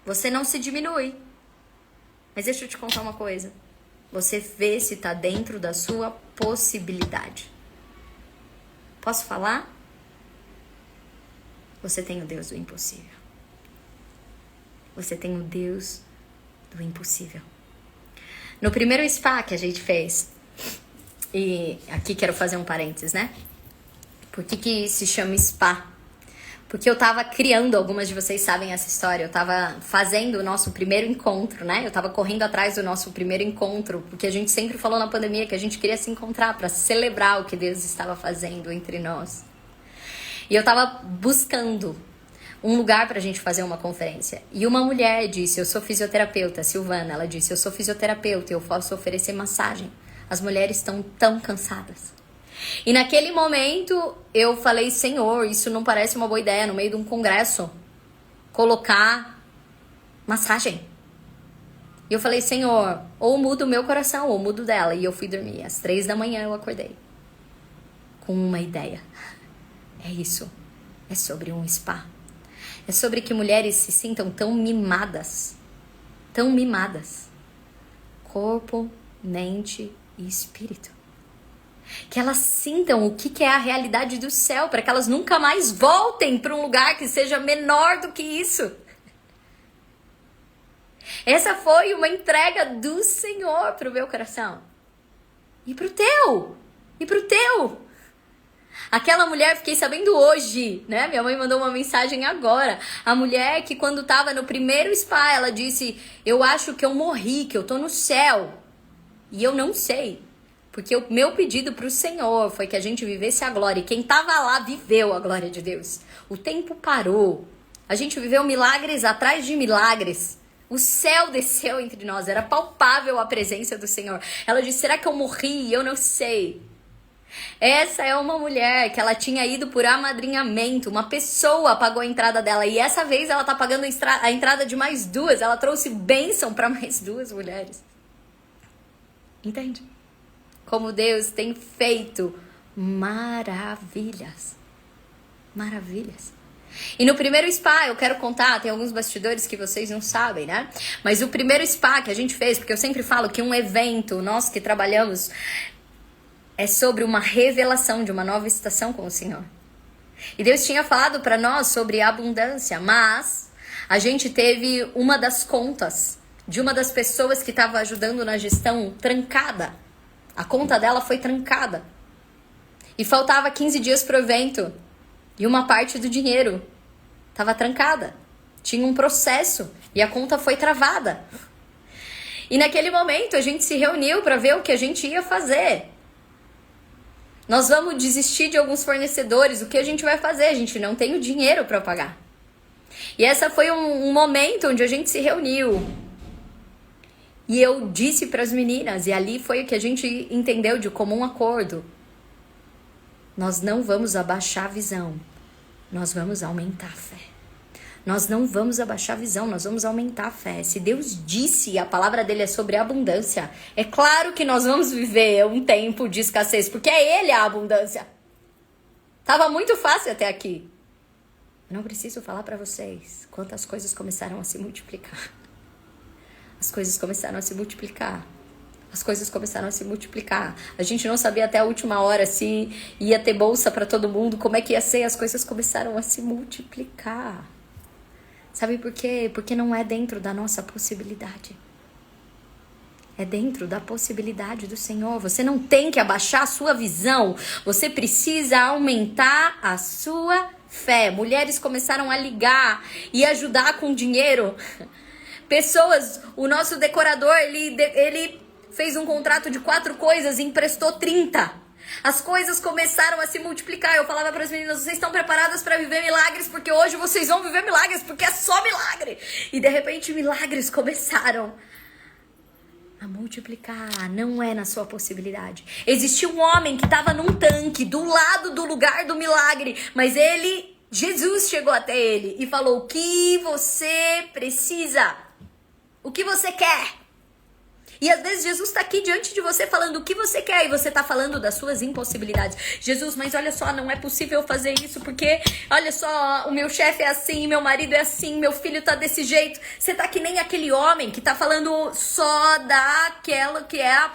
Você não se diminui. Mas deixa eu te contar uma coisa. Você vê se tá dentro da sua possibilidade. Posso falar? Você tem o Deus do impossível. Você tem o Deus do impossível. No primeiro spa que a gente fez, e aqui quero fazer um parênteses, né? Por que se chama spa? Porque eu tava criando, algumas de vocês sabem essa história, eu tava fazendo o nosso primeiro encontro, né? Eu tava correndo atrás do nosso primeiro encontro, porque a gente sempre falou na pandemia que a gente queria se encontrar para celebrar o que Deus estava fazendo entre nós. E eu tava buscando um lugar pra gente fazer uma conferência. E uma mulher disse, eu sou fisioterapeuta, Silvana, ela disse, eu sou fisioterapeuta e eu posso oferecer massagem. As mulheres estão tão cansadas. E naquele momento eu falei, Senhor, isso não parece uma boa ideia no meio de um congresso, colocar massagem. E eu falei, Senhor, ou muda o meu coração, ou muda o dela. E eu fui dormir. Às 3 da manhã eu acordei com uma ideia. É isso. É sobre um spa. É sobre que mulheres se sintam tão mimadas. Tão mimadas. Corpo, mente e espírito. Que elas sintam o que é a realidade do céu, para que elas nunca mais voltem para um lugar que seja menor do que isso. Essa foi uma entrega do Senhor para o meu coração. E para o teu. E para o teu. Aquela mulher, fiquei sabendo hoje, né? Minha mãe mandou uma mensagem agora. A mulher que quando tava no primeiro spa, ela disse, eu acho que eu morri, que eu tô no céu. E eu não sei. Porque o meu pedido pro Senhor foi que a gente vivesse a glória. E quem tava lá viveu a glória de Deus. O tempo parou. A gente viveu milagres atrás de milagres. O céu desceu entre nós. Era palpável a presença do Senhor. Ela disse, será que eu morri? Eu não sei. Essa é uma mulher que ela tinha ido por amadrinhamento. Uma pessoa pagou a entrada dela. E essa vez ela tá pagando a entrada de mais 2. Ela trouxe bênção para mais 2 mulheres. Entende? Como Deus tem feito maravilhas. Maravilhas. E no primeiro spa, eu quero contar, tem alguns bastidores que vocês não sabem, né? Mas o primeiro spa que a gente fez, porque eu sempre falo que um evento, nós que trabalhamos, é sobre uma revelação de uma nova estação com o Senhor. E Deus tinha falado para nós sobre abundância, mas a gente teve uma das contas de uma das pessoas que estava ajudando na gestão trancada. A conta dela foi trancada. E faltava 15 dias pro evento. E uma parte do dinheiro estava trancada. Tinha um processo e a conta foi travada. E naquele momento a gente se reuniu para ver o que a gente ia fazer. Nós vamos desistir de alguns fornecedores. O que a gente vai fazer? A gente não tem o dinheiro para pagar. E essa foi um momento onde a gente se reuniu. E eu disse para as meninas, e ali foi o que a gente entendeu de comum acordo. Nós não vamos abaixar a visão, nós vamos aumentar a fé. Nós não vamos abaixar a visão, nós vamos aumentar a fé. Se Deus disse, a palavra dele é sobre abundância, é claro que nós vamos viver um tempo de escassez, porque é ele a abundância. Tava muito fácil até aqui. Eu não preciso falar para vocês quantas coisas começaram a se multiplicar. As coisas começaram a se multiplicar. As coisas começaram a se multiplicar. A gente não sabia até a última hora se ia ter bolsa para todo mundo, como é que ia ser. As coisas começaram a se multiplicar. Sabe por quê? Porque não é dentro da nossa possibilidade. É dentro da possibilidade do Senhor. Você não tem que abaixar a sua visão. Você precisa aumentar a sua fé. Mulheres começaram a ligar e ajudar com dinheiro. Pessoas, o nosso decorador, ele fez um contrato de 4 coisas e emprestou 30. As coisas começaram a se multiplicar. Eu falava para as meninas, vocês estão preparadas para viver milagres? Porque hoje vocês vão viver milagres, porque é só milagre. E de repente milagres começaram a multiplicar. Não é na sua possibilidade. Existia um homem que estava num tanque do lado do lugar do milagre, mas Jesus chegou até ele e falou: o que você precisa? O que você quer? E às vezes Jesus está aqui diante de você falando o que você quer e você está falando das suas impossibilidades. Jesus, mas olha só, não é possível fazer isso porque, olha só, o meu chefe é assim, meu marido é assim, meu filho tá desse jeito. Você tá que nem aquele homem que tá falando só daquela que é a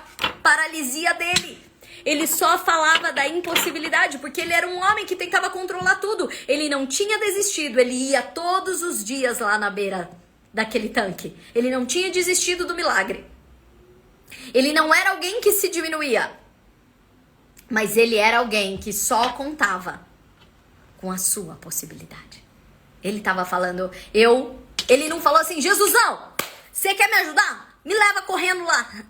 paralisia dele. Ele só falava da impossibilidade, porque ele era um homem que tentava controlar tudo. Ele não tinha desistido, ele ia todos os dias lá na beira daquele tanque. Ele não tinha desistido do milagre. Ele não era alguém que se diminuía, mas ele era alguém que só contava com a sua possibilidade. Ele estava falando, ele não falou assim: Jesusão, você quer me ajudar? Me leva correndo lá.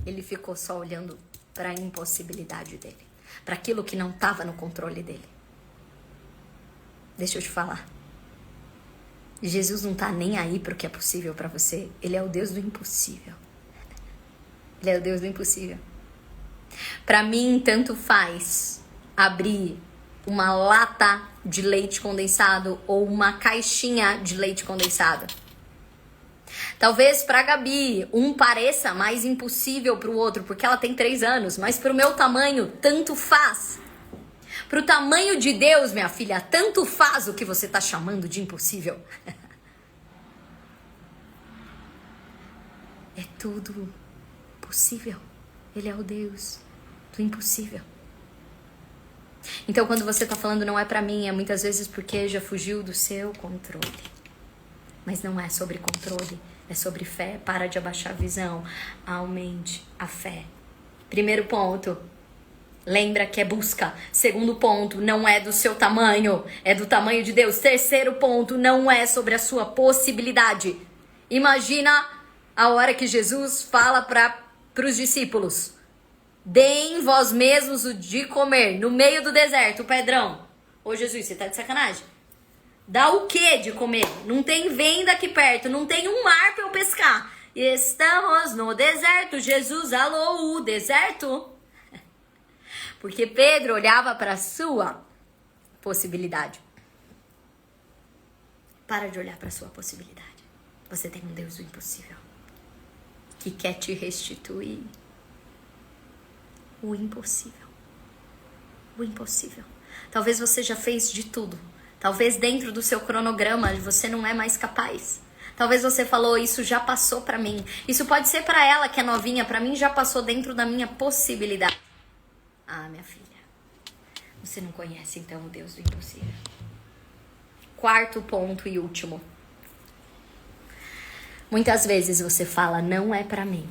Ele ficou só olhando para a impossibilidade dele, para aquilo que não estava no controle dele. Deixa eu te falar. Jesus não tá nem aí pro que é possível para você. Ele é o Deus do impossível. Ele é o Deus do impossível. Para mim, tanto faz abrir uma lata de leite condensado ou uma caixinha de leite condensado. Talvez pra Gabi um pareça mais impossível pro outro, porque ela tem 3 anos, mas pro meu tamanho, tanto faz. Pro tamanho de Deus, minha filha, tanto faz o que você tá chamando de impossível. É tudo possível. Ele é o Deus do impossível. Então, quando você tá falando não é pra mim, é muitas vezes porque já fugiu do seu controle. Mas não é sobre controle, é sobre fé. Para de abaixar a visão, aumente a fé. Primeiro ponto, lembra que é busca. Segundo ponto, não é do seu tamanho, é do tamanho de Deus. Terceiro ponto, não é sobre a sua possibilidade. Imagina a hora que Jesus fala para os discípulos: deem vós mesmos o de comer, no meio do deserto, Pedrão. Ô Jesus, você tá de sacanagem? Dá o que de comer? Não tem venda aqui perto, não tem um mar para eu pescar. Estamos no deserto. Jesus, alô, o deserto? Porque Pedro olhava para a sua possibilidade. Para de olhar para a sua possibilidade. Você tem um Deus do impossível que quer te restituir o impossível. O impossível. Talvez você já fez de tudo. Talvez dentro do seu cronograma você não é mais capaz. Talvez você falou: isso já passou para mim. Isso pode ser para ela que é novinha. Para mim já passou dentro da minha possibilidade. Ah, minha filha, você não conhece então o Deus do impossível. Quarto ponto e último. Muitas vezes você fala: não é pra mim.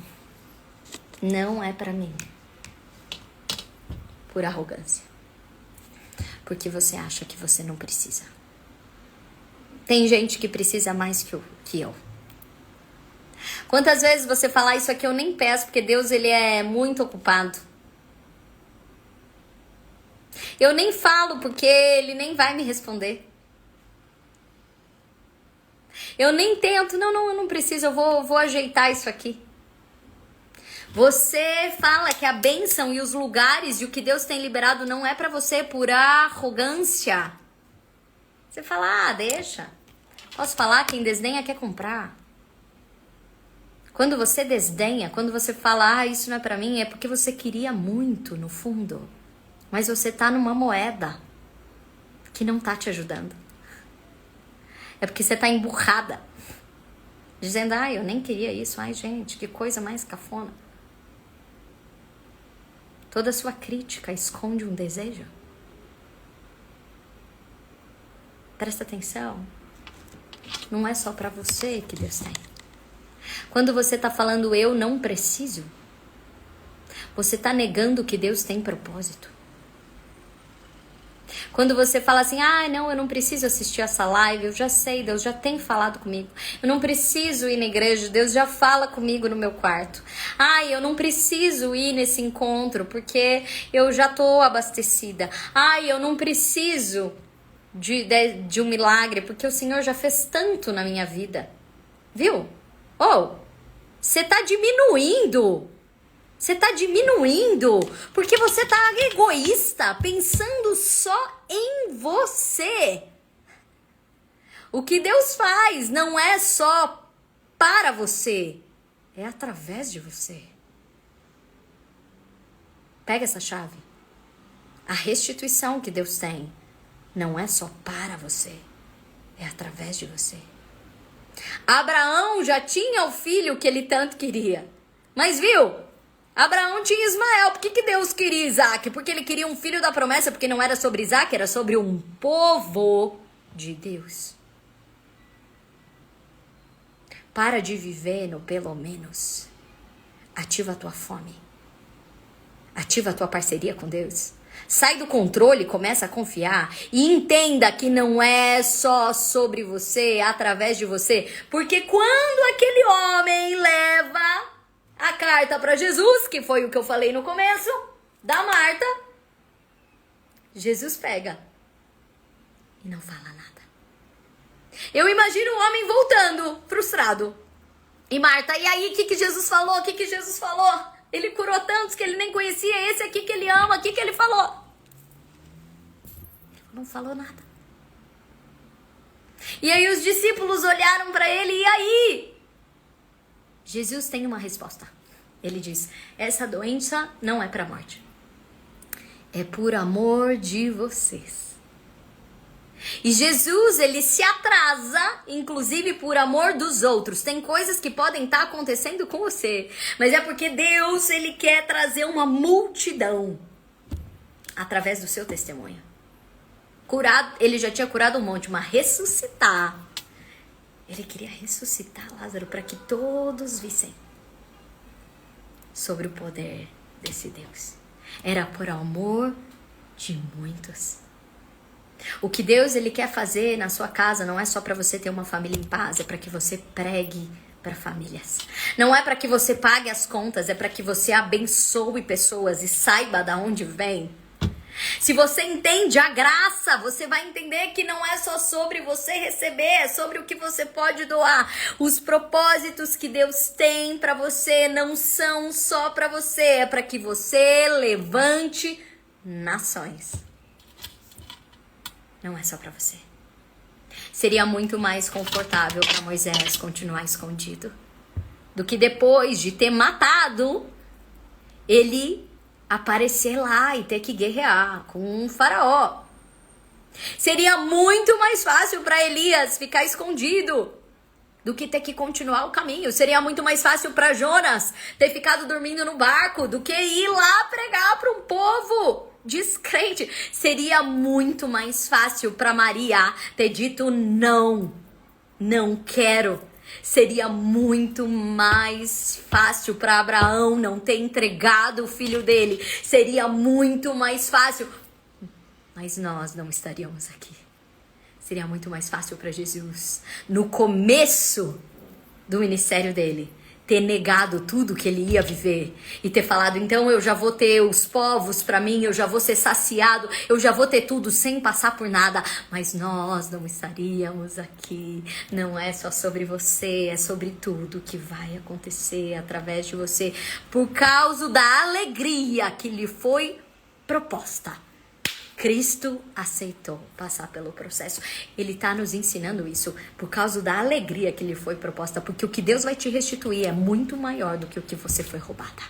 Não é pra mim. Por arrogância. Porque você acha que você não precisa. Tem gente que precisa mais que eu. Quantas vezes você fala: isso aqui eu nem peço, porque Deus, ele é muito ocupado. Eu nem falo porque ele nem vai me responder. Eu nem tento, não, eu não preciso, eu vou ajeitar isso aqui. Você fala que a bênção e os lugares e o que Deus tem liberado não é pra você por arrogância. Você fala, deixa. Posso falar, quem desdenha quer comprar. Quando você desdenha, quando você fala, isso não é pra mim, é porque você queria muito, no fundo. Mas você tá numa moeda que não tá te ajudando. É porque você tá emburrada. Dizendo, eu nem queria isso. Ai, gente, que coisa mais cafona. Toda sua crítica esconde um desejo. Presta atenção. Não é só pra você que Deus tem. Quando você tá falando eu não preciso, você tá negando que Deus tem propósito. Quando você fala assim, não, eu não preciso assistir essa live, eu já sei, Deus já tem falado comigo. Eu não preciso ir na igreja, Deus já fala comigo no meu quarto. Eu não preciso ir nesse encontro, porque eu já tô abastecida. Eu não preciso de um milagre, porque o Senhor já fez tanto na minha vida. Viu? Você tá diminuindo. Você tá diminuindo porque você tá egoísta, pensando só em você. O que Deus faz não é só para você, é através de você. Pega essa chave. A restituição que Deus tem não é só para você, é através de você. Abraão já tinha o filho que ele tanto queria. Mas viu? Abraão tinha Ismael. Por que Deus queria Isaac? Porque ele queria um filho da promessa, porque não era sobre Isaac, era sobre um povo de Deus. Para de viver no pelo menos. Ativa a tua fome. Ativa a tua parceria com Deus. Sai do controle, começa a confiar e entenda que não é só sobre você, é através de você. Porque quando aquele homem leva a carta para Jesus, que foi o que eu falei no começo, da Marta, Jesus pega e não fala nada. Eu imagino o homem voltando, frustrado. E Marta, e aí, o que Jesus falou? O que Jesus falou? Ele curou tantos que ele nem conhecia, esse aqui que ele ama, o que ele falou? Não falou nada. E aí os discípulos olharam para ele, e aí? Jesus tem uma resposta. Ele diz, essa doença não é para a morte. É por amor de vocês. E Jesus, ele se atrasa, inclusive por amor dos outros. Tem coisas que podem estar acontecendo com você, mas é porque Deus, ele quer trazer uma multidão através do seu testemunho. Curado, ele já tinha curado um monte, mas ressuscitar. Ele queria ressuscitar Lázaro para que todos vissem sobre o poder desse Deus. Era por amor de muitos. O que Deus, ele quer fazer na sua casa não é só para você ter uma família em paz, é para que você pregue para famílias. Não é para que você pague as contas, é para que você abençoe pessoas e saiba de onde vem. Se você entende a graça, você vai entender que não é só sobre você receber, é sobre o que você pode doar. Os propósitos que Deus tem para você não são só para você, é para que você levante nações. Não é só para você. Seria muito mais confortável para Moisés continuar escondido do que depois de ter matado, ele aparecer lá e ter que guerrear com um faraó. Seria muito mais fácil para Elias ficar escondido do que ter que continuar o caminho. Seria muito mais fácil para Jonas ter ficado dormindo no barco do que ir lá pregar para um povo descrente. Seria muito mais fácil para Maria ter dito não quero. Seria muito mais fácil para Abraão não ter entregado o filho dele. Seria muito mais fácil. Mas nós não estaríamos aqui. Seria muito mais fácil para Jesus, no começo do ministério dele, ter negado tudo que ele ia viver e ter falado, então eu já vou ter os povos para mim, eu já vou ser saciado, eu já vou ter tudo sem passar por nada, mas nós não estaríamos aqui. Não é só sobre você, é sobre tudo que vai acontecer através de você, por causa da alegria que lhe foi proposta. Cristo aceitou passar pelo processo. Ele está nos ensinando isso por causa da alegria que lhe foi proposta. Porque o que Deus vai te restituir é muito maior do que o que você foi roubada.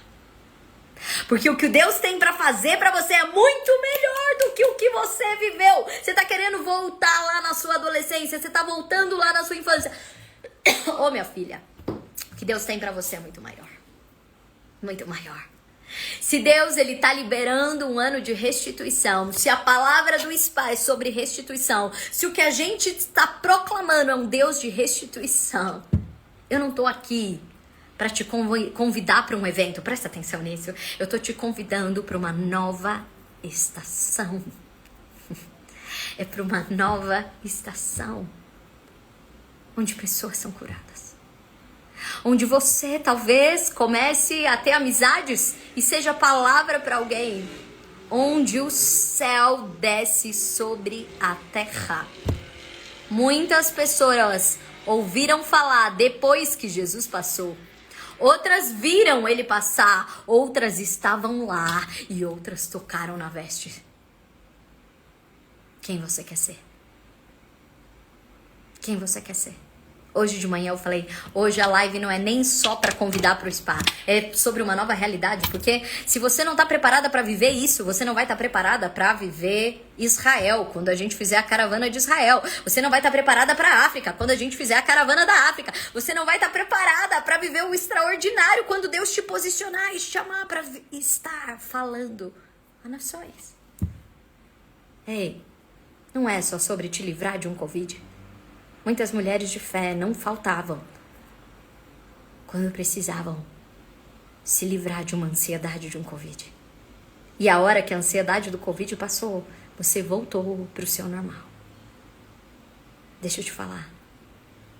Porque o que Deus tem pra fazer pra você é muito melhor do que o que você viveu. Você tá querendo voltar lá na sua adolescência, você tá voltando lá na sua infância. Ô, minha filha, o que Deus tem pra você é muito maior. Muito maior. Se Deus, ele tá liberando um ano de restituição, se a palavra do Spa é sobre restituição, se o que a gente está proclamando é um Deus de restituição, eu não tô aqui para te convidar para um evento, presta atenção nisso. Eu tô te convidando para uma nova estação. É para uma nova estação onde pessoas são curadas. Onde você talvez comece a ter amizades e seja palavra para alguém. Onde o céu desce sobre a terra. Muitas pessoas ouviram falar depois que Jesus passou. Outras viram ele passar, outras estavam lá e outras tocaram na veste. Quem você quer ser? Quem você quer ser? Hoje de manhã eu falei, hoje a live não é nem só para convidar para o spa, é sobre uma nova realidade, porque se você não tá preparada para viver isso, você não vai estar preparada para viver Israel, quando a gente fizer a caravana de Israel. Você não vai estar preparada para a África, quando a gente fizer a caravana da África. Você não vai estar preparada para viver o extraordinário quando Deus te posicionar e chamar para estar falando a nações. Ei, não é só sobre te livrar de um Covid. Muitas mulheres de fé não faltavam quando precisavam se livrar de uma ansiedade de um Covid. E a hora que a ansiedade do Covid passou, você voltou para o seu normal. Deixa eu te falar.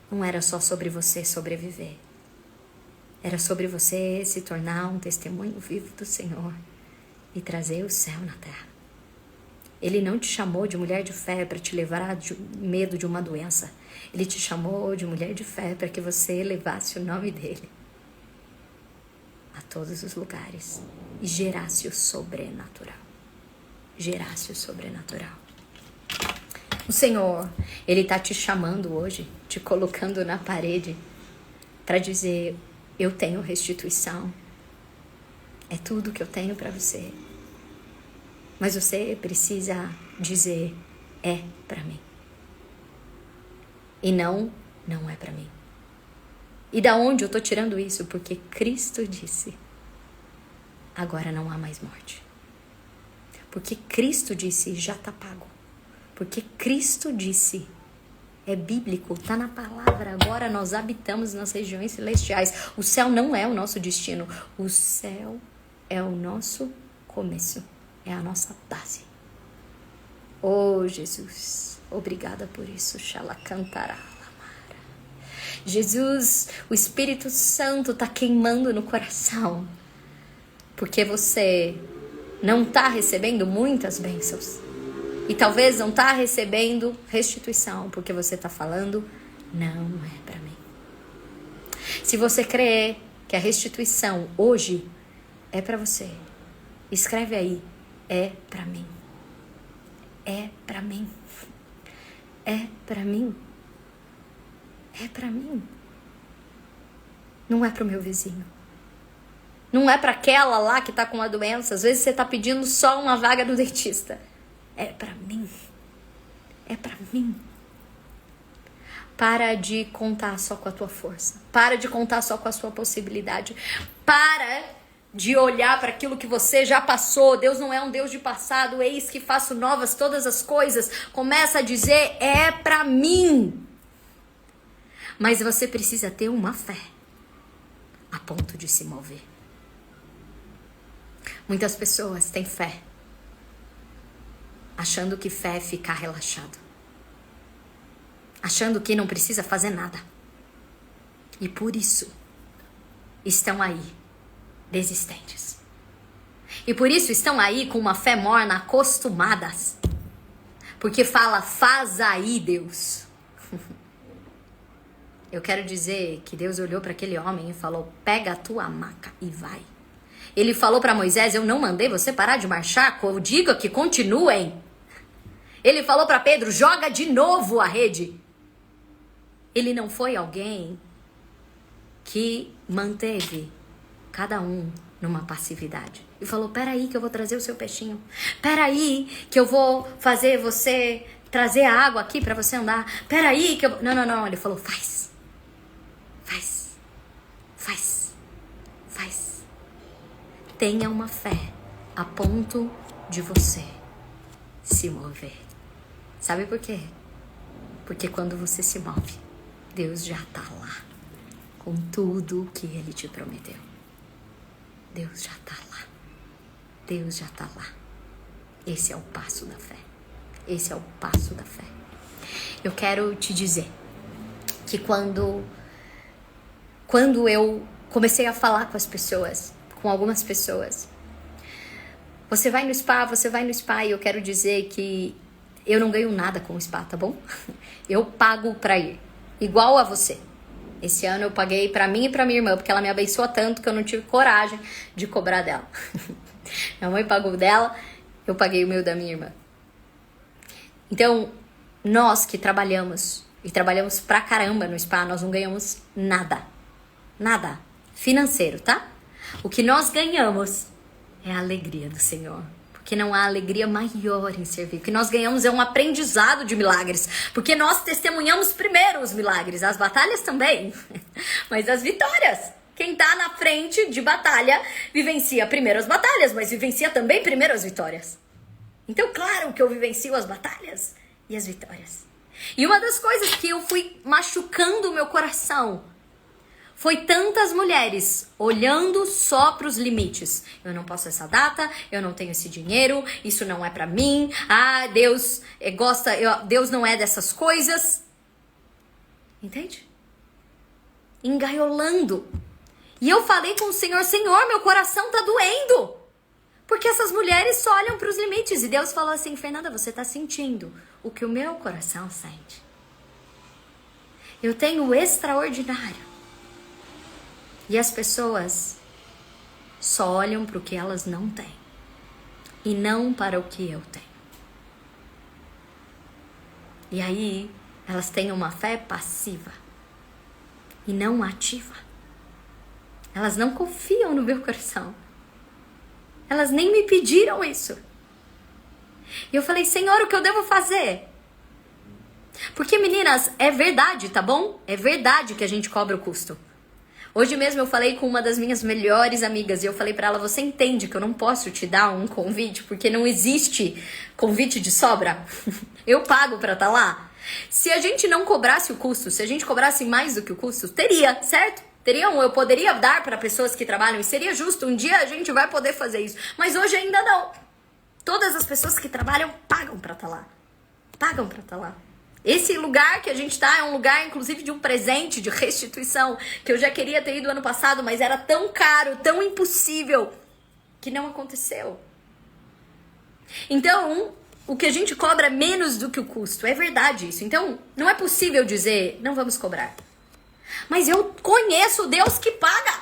Não era só sobre você sobreviver. Era sobre você se tornar um testemunho vivo do Senhor e trazer o céu na terra. Ele não te chamou de mulher de fé para te levar de medo de uma doença. Ele te chamou de mulher de fé para que você levasse o nome dele a todos os lugares e gerasse o sobrenatural. Gerasse o sobrenatural. O Senhor, ele está te chamando hoje, te colocando na parede para dizer, eu tenho restituição. É tudo que eu tenho para você. Mas você precisa dizer, é para mim. E não é para mim. E da onde eu tô tirando isso? Porque Cristo disse, agora não há mais morte. Porque Cristo disse, já tá pago. Porque Cristo disse, é bíblico, tá na palavra, agora nós habitamos nas regiões celestiais. O céu não é o nosso destino, o céu é o nosso começo. É a nossa base. Oh, Jesus, obrigada por isso. Xalacantará, lamara. Jesus, o Espírito Santo está queimando no coração. Porque você não está recebendo muitas bênçãos. E talvez não está recebendo restituição. Porque você está falando, não é para mim. Se você crê que a restituição hoje é para você, escreve aí. É pra mim. É pra mim. É pra mim. É pra mim. Não é pro meu vizinho. Não é pra aquela lá que tá com uma doença. Às vezes você tá pedindo só uma vaga no dentista. É pra mim. É pra mim. Para de contar só com a tua força. Para de contar só com a sua possibilidade. Para de olhar para aquilo que você já passou. Deus não é um Deus de passado. Eis que faço novas todas as coisas. Começa a dizer, é para mim. Mas você precisa ter uma fé a ponto de se mover. Muitas pessoas têm fé, achando que fé é ficar relaxado. Achando que não precisa fazer nada. E por isso estão aí desistentes. E por isso estão aí com uma fé morna, acostumadas. Porque fala, faz aí, Deus. Eu quero dizer que Deus olhou para aquele homem e falou, pega a tua maca e vai. Ele falou para Moisés, eu não mandei você parar de marchar, diga que continuem. Ele falou para Pedro, joga de novo a rede. Ele não foi alguém que manteve cada um numa passividade. E falou, peraí que eu vou trazer o seu peixinho. Peraí que eu vou fazer você trazer a água aqui para você andar. Peraí que eu... Não. Ele falou, faz. Tenha uma fé a ponto de você se mover. Sabe por quê? Porque quando você se move, Deus já tá lá com tudo o que Ele te prometeu. Deus já tá lá. Deus já tá lá. Esse é o passo da fé. Esse é o passo da fé. Eu quero te dizer que quando eu comecei a falar com as pessoas, com algumas pessoas, você vai no spa, e eu quero dizer que eu não ganho nada com o spa, tá bom? Eu pago pra ir, igual a você. Esse ano eu paguei pra mim e pra minha irmã, porque ela me abençoa tanto que eu não tive coragem de cobrar dela. Minha mãe pagou dela, eu paguei o meu da minha irmã. Então, nós que trabalhamos, e trabalhamos pra caramba no spa, nós não ganhamos nada. Nada. Financeiro, tá? O que nós ganhamos é a alegria do Senhor. Porque não há alegria maior em servir. O que nós ganhamos é um aprendizado de milagres. Porque nós testemunhamos primeiro os milagres. As batalhas também. Mas as vitórias. Quem tá na frente de batalha vivencia primeiro as batalhas, mas vivencia também primeiro as vitórias. Então, claro que eu vivencio as batalhas e as vitórias. E uma das coisas que eu fui machucando o meu coração foi tantas mulheres olhando só para os limites. Eu não posso essa data, eu não tenho esse dinheiro, isso não é para mim. Ah, Deus Deus não é dessas coisas. Entende? Engaiolando. E eu falei com o Senhor, Senhor, meu coração tá doendo. Porque essas mulheres só olham para os limites. E Deus falou assim, Fernanda, você tá sentindo o que o meu coração sente. Eu tenho o extraordinário. E as pessoas só olham para o que elas não têm. E não para o que eu tenho. E aí, elas têm uma fé passiva. E não ativa. Elas não confiam no meu coração. Elas nem me pediram isso. E eu falei, Senhor, o que eu devo fazer? Porque, meninas, é verdade, tá bom? É verdade que a gente cobra o custo. Hoje mesmo eu falei com uma das minhas melhores amigas e eu falei pra ela, você entende que eu não posso te dar um convite porque não existe convite de sobra? Eu pago pra estar lá. Se a gente não cobrasse o custo, se a gente cobrasse mais do que o custo, teria, certo? Eu poderia dar para pessoas que trabalham e seria justo, um dia a gente vai poder fazer isso. Mas hoje ainda não. Todas as pessoas que trabalham pagam pra estar lá. Pagam pra estar lá. Esse lugar que a gente tá é um lugar, inclusive, de um presente, de restituição, que eu já queria ter ido ano passado, mas era tão caro, tão impossível, que não aconteceu. Então, o que a gente cobra é menos do que o custo. É verdade isso. Então, não é possível dizer, não vamos cobrar. Mas eu conheço Deus que paga.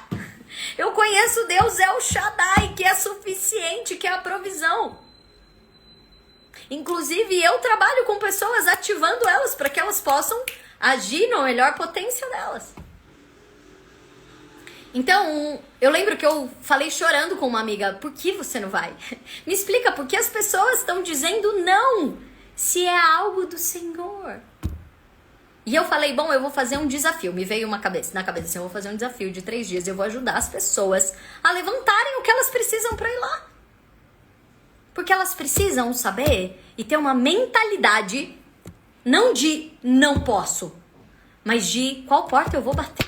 Eu conheço Deus El Shaddai, que é suficiente, que é a provisão. Inclusive, eu trabalho com pessoas ativando elas para que elas possam agir no melhor potência delas. Então, eu lembro que eu falei chorando com uma amiga, por que você não vai? Me explica, por que as pessoas estão dizendo não, se é algo do Senhor? E eu falei, bom, eu vou fazer um desafio. Me veio na cabeça assim, eu vou fazer um desafio de 3 dias. Eu vou ajudar as pessoas a levantarem o que elas precisam para ir lá. Porque elas precisam saber e ter uma mentalidade, não de não posso, mas de qual porta eu vou bater.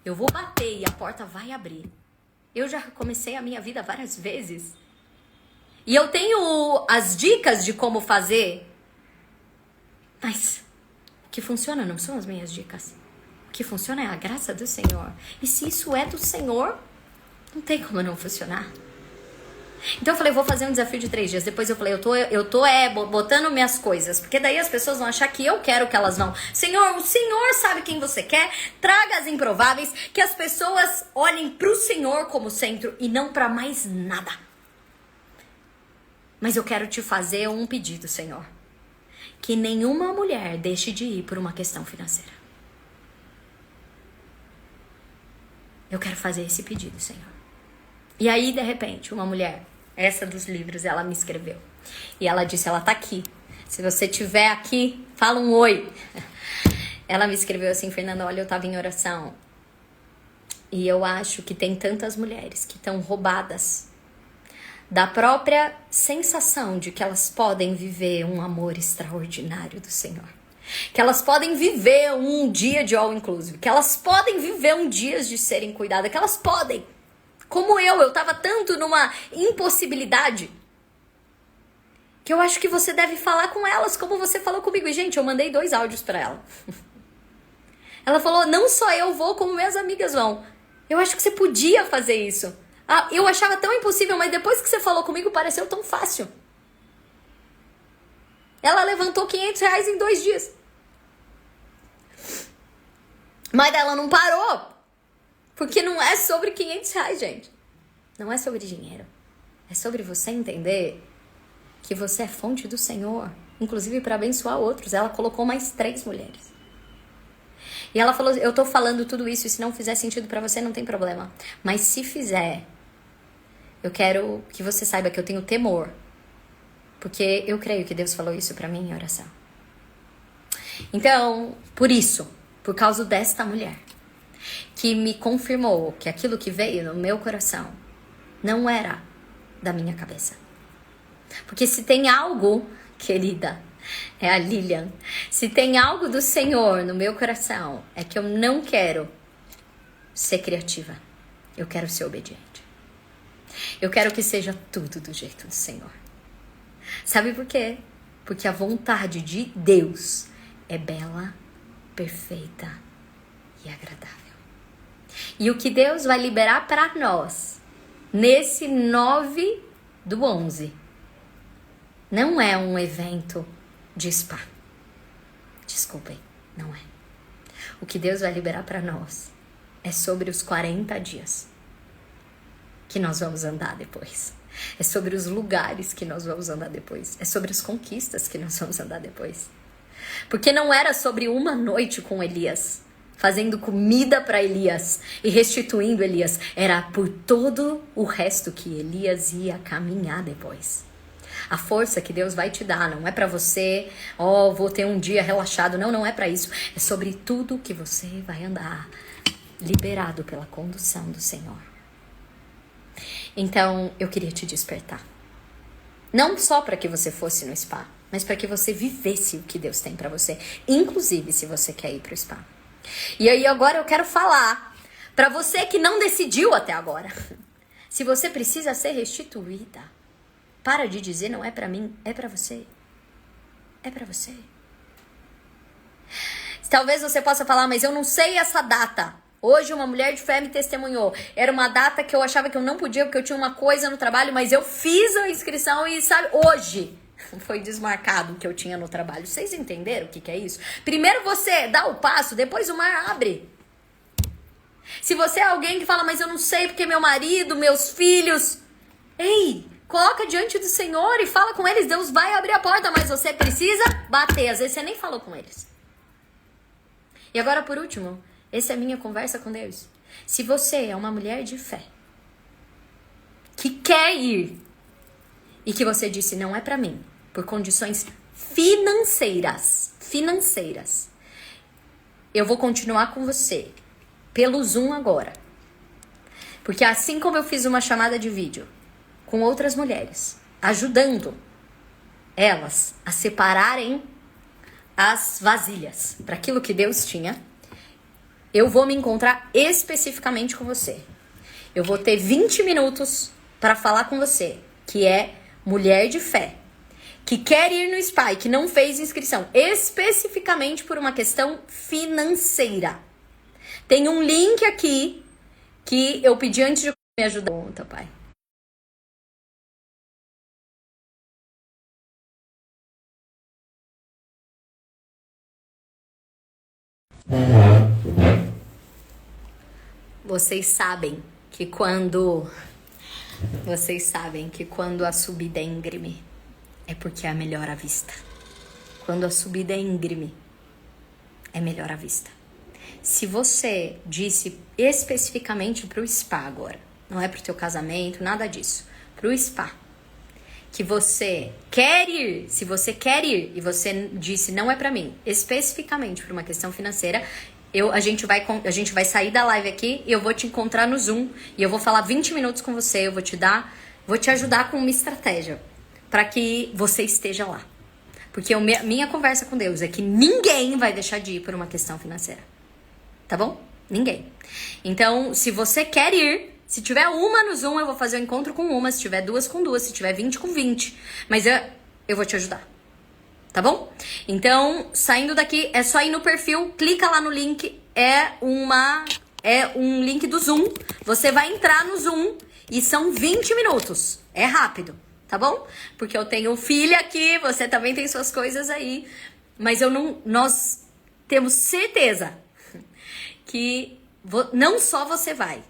Eu vou bater e a porta vai abrir. Eu já comecei a minha vida várias vezes. E eu tenho as dicas de como fazer, mas o que funciona não são as minhas dicas. O que funciona é a graça do Senhor. E se isso é do Senhor, não tem como não funcionar. Então eu falei, vou fazer um desafio de 3 dias. Depois eu falei, eu tô botando minhas coisas, porque daí as pessoas vão achar que eu quero que elas vão. Senhor, o Senhor sabe quem você quer. Traga as improváveis, que as pessoas olhem pro Senhor como centro e não pra mais nada. Mas eu quero te fazer um pedido, Senhor. que nenhuma mulher deixe de ir por uma questão financeira. Eu quero fazer esse pedido, Senhor. E aí, de repente, uma mulher, essa dos livros, ela me escreveu. E ela disse, ela tá aqui. Se você estiver aqui, fala um oi. Ela me escreveu assim, Fernanda, olha, eu tava em oração. E eu acho que tem tantas mulheres que estão roubadas da própria sensação de que elas podem viver um amor extraordinário do Senhor. Que elas podem viver um dia de all inclusive. Que elas podem viver um dia de serem cuidadas. Que elas podem. Como eu tava tanto numa impossibilidade que eu acho que você deve falar com elas como você falou comigo. E, gente, eu mandei 2 áudios pra ela. Ela falou, não só eu vou, como minhas amigas vão. Eu acho que você podia fazer isso. Ah, eu achava tão impossível, mas depois que você falou comigo, pareceu tão fácil. Ela levantou R$500 em 2 dias. Mas ela não parou. Porque não é sobre R$500, gente. Não é sobre dinheiro. É sobre você entender que você é fonte do Senhor. Inclusive para abençoar outros. Ela colocou mais 3 mulheres. E ela falou, eu tô falando tudo isso e se não fizer sentido pra você, não tem problema. Mas se fizer, eu quero que você saiba que eu tenho temor. Porque eu creio que Deus falou isso pra mim em oração. Então, por isso, por causa desta mulher, que me confirmou que aquilo que veio no meu coração não era da minha cabeça. Porque se tem algo, querida, é a Lilian. Se tem algo do Senhor no meu coração, é que eu não quero ser criativa. Eu quero ser obediente. Eu quero que seja tudo do jeito do Senhor. Sabe por quê? Porque a vontade de Deus é bela, perfeita e agradável. E o que Deus vai liberar para nós, nesse 9/11, não é um evento de spa. Desculpem, não é. O que Deus vai liberar para nós é sobre os 40 dias que nós vamos andar depois. É sobre os lugares que nós vamos andar depois. É sobre as conquistas que nós vamos andar depois. Porque não era sobre uma noite com Elias, fazendo comida para Elias e restituindo Elias. Era por todo o resto que Elias ia caminhar depois. A força que Deus vai te dar não é pra você, vou ter um dia relaxado. Não, não é pra isso. É sobre tudo que você vai andar liberado pela condução do Senhor. Então, eu queria te despertar. Não só para que você fosse no spa, mas para que você vivesse o que Deus tem pra você. Inclusive, se você quer ir pro spa. E aí, agora eu quero falar pra você que não decidiu até agora. Se você precisa ser restituída. Para de dizer, não é pra mim, é pra você. É pra você. Talvez você possa falar, mas eu não sei essa data. Hoje uma mulher de fé me testemunhou. Era uma data que eu achava que eu não podia, porque eu tinha uma coisa no trabalho, mas eu fiz a inscrição e, sabe, hoje foi desmarcado o que eu tinha no trabalho. Vocês entenderam o que é isso? Primeiro você dá o passo, depois o mar abre. Se você é alguém que fala, mas eu não sei porque meu marido, meus filhos... Ei, coloca diante do Senhor e fala com eles. Deus vai abrir a porta, mas você precisa bater. Às vezes você nem falou com eles. E agora, por último, essa é a minha conversa com Deus. Se você é uma mulher de fé, que quer ir, e que você disse, não é pra mim, por condições financeiras, eu vou continuar com você, pelo Zoom agora. Porque assim como eu fiz uma chamada de vídeo com outras mulheres, ajudando elas a separarem as vasilhas para aquilo que Deus tinha, eu vou me encontrar especificamente com você. Eu vou ter 20 minutos para falar com você, que é mulher de fé, que quer ir no spa e que não fez inscrição, especificamente por uma questão financeira. Tem um link aqui que eu pedi antes de me ajudar. Conta, pai. Vocês sabem que quando a subida é íngreme, é porque é a melhor à vista. Quando a subida é íngreme, é melhor à vista. Se você disse especificamente pro spa agora, não é pro teu casamento, nada disso, pro spa, que você quer ir, se você quer ir e você disse não é pra mim, especificamente por uma questão financeira, a gente vai sair da live aqui e eu vou te encontrar no Zoom e eu vou falar 20 minutos com você, eu vou te ajudar com uma estratégia para que você esteja lá. Porque minha conversa com Deus é que ninguém vai deixar de ir por uma questão financeira. Tá bom? Ninguém. Então, se você quer ir, se tiver uma no Zoom, eu vou fazer o encontro com uma. Se tiver duas, com duas. Se tiver 20, com 20. Mas eu vou te ajudar. Tá bom? Então, saindo daqui, é só ir no perfil, clica lá no link. É um link do Zoom. Você vai entrar no Zoom e são 20 minutos. É rápido. Tá bom? Porque eu tenho filha aqui, você também tem suas coisas aí. Mas nós temos certeza que não só você vai,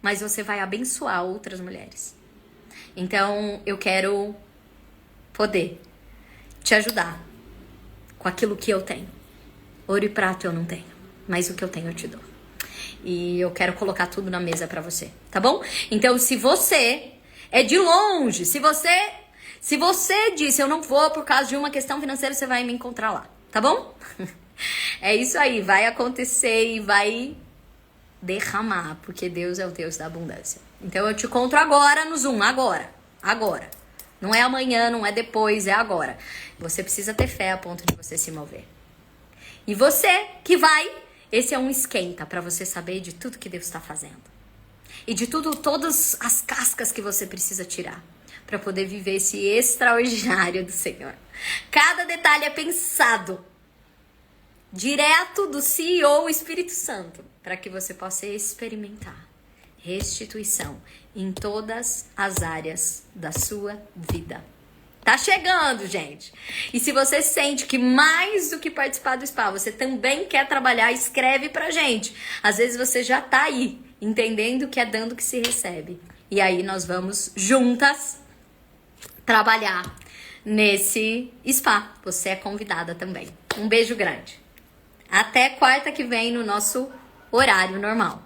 mas você vai abençoar outras mulheres. Então, eu quero poder te ajudar com aquilo que eu tenho. Ouro e prata eu não tenho, mas o que eu tenho eu te dou. E eu quero colocar tudo na mesa pra você, tá bom? Então, se você é de longe, se você disse eu não vou por causa de uma questão financeira, você vai me encontrar lá, tá bom? É isso aí, vai acontecer e vai derramar, porque Deus é o Deus da abundância. Então eu te encontro agora no Zoom, agora. Não é amanhã, não é depois, é agora. Você precisa ter fé a ponto de você se mover. E você que vai, esse é um esquenta pra você saber de tudo que Deus está fazendo. E de todas as cascas que você precisa tirar para poder viver esse extraordinário do Senhor. Cada detalhe é pensado direto do CEO Espírito Santo, para que você possa experimentar restituição em todas as áreas da sua vida. Tá chegando, gente. E se você sente que mais do que participar do spa, você também quer trabalhar, escreve pra gente. Às vezes você já tá aí, entendendo que é dando que se recebe. E aí nós vamos juntas trabalhar nesse spa. Você é convidada também. Um beijo grande. Até quarta que vem no nosso horário normal.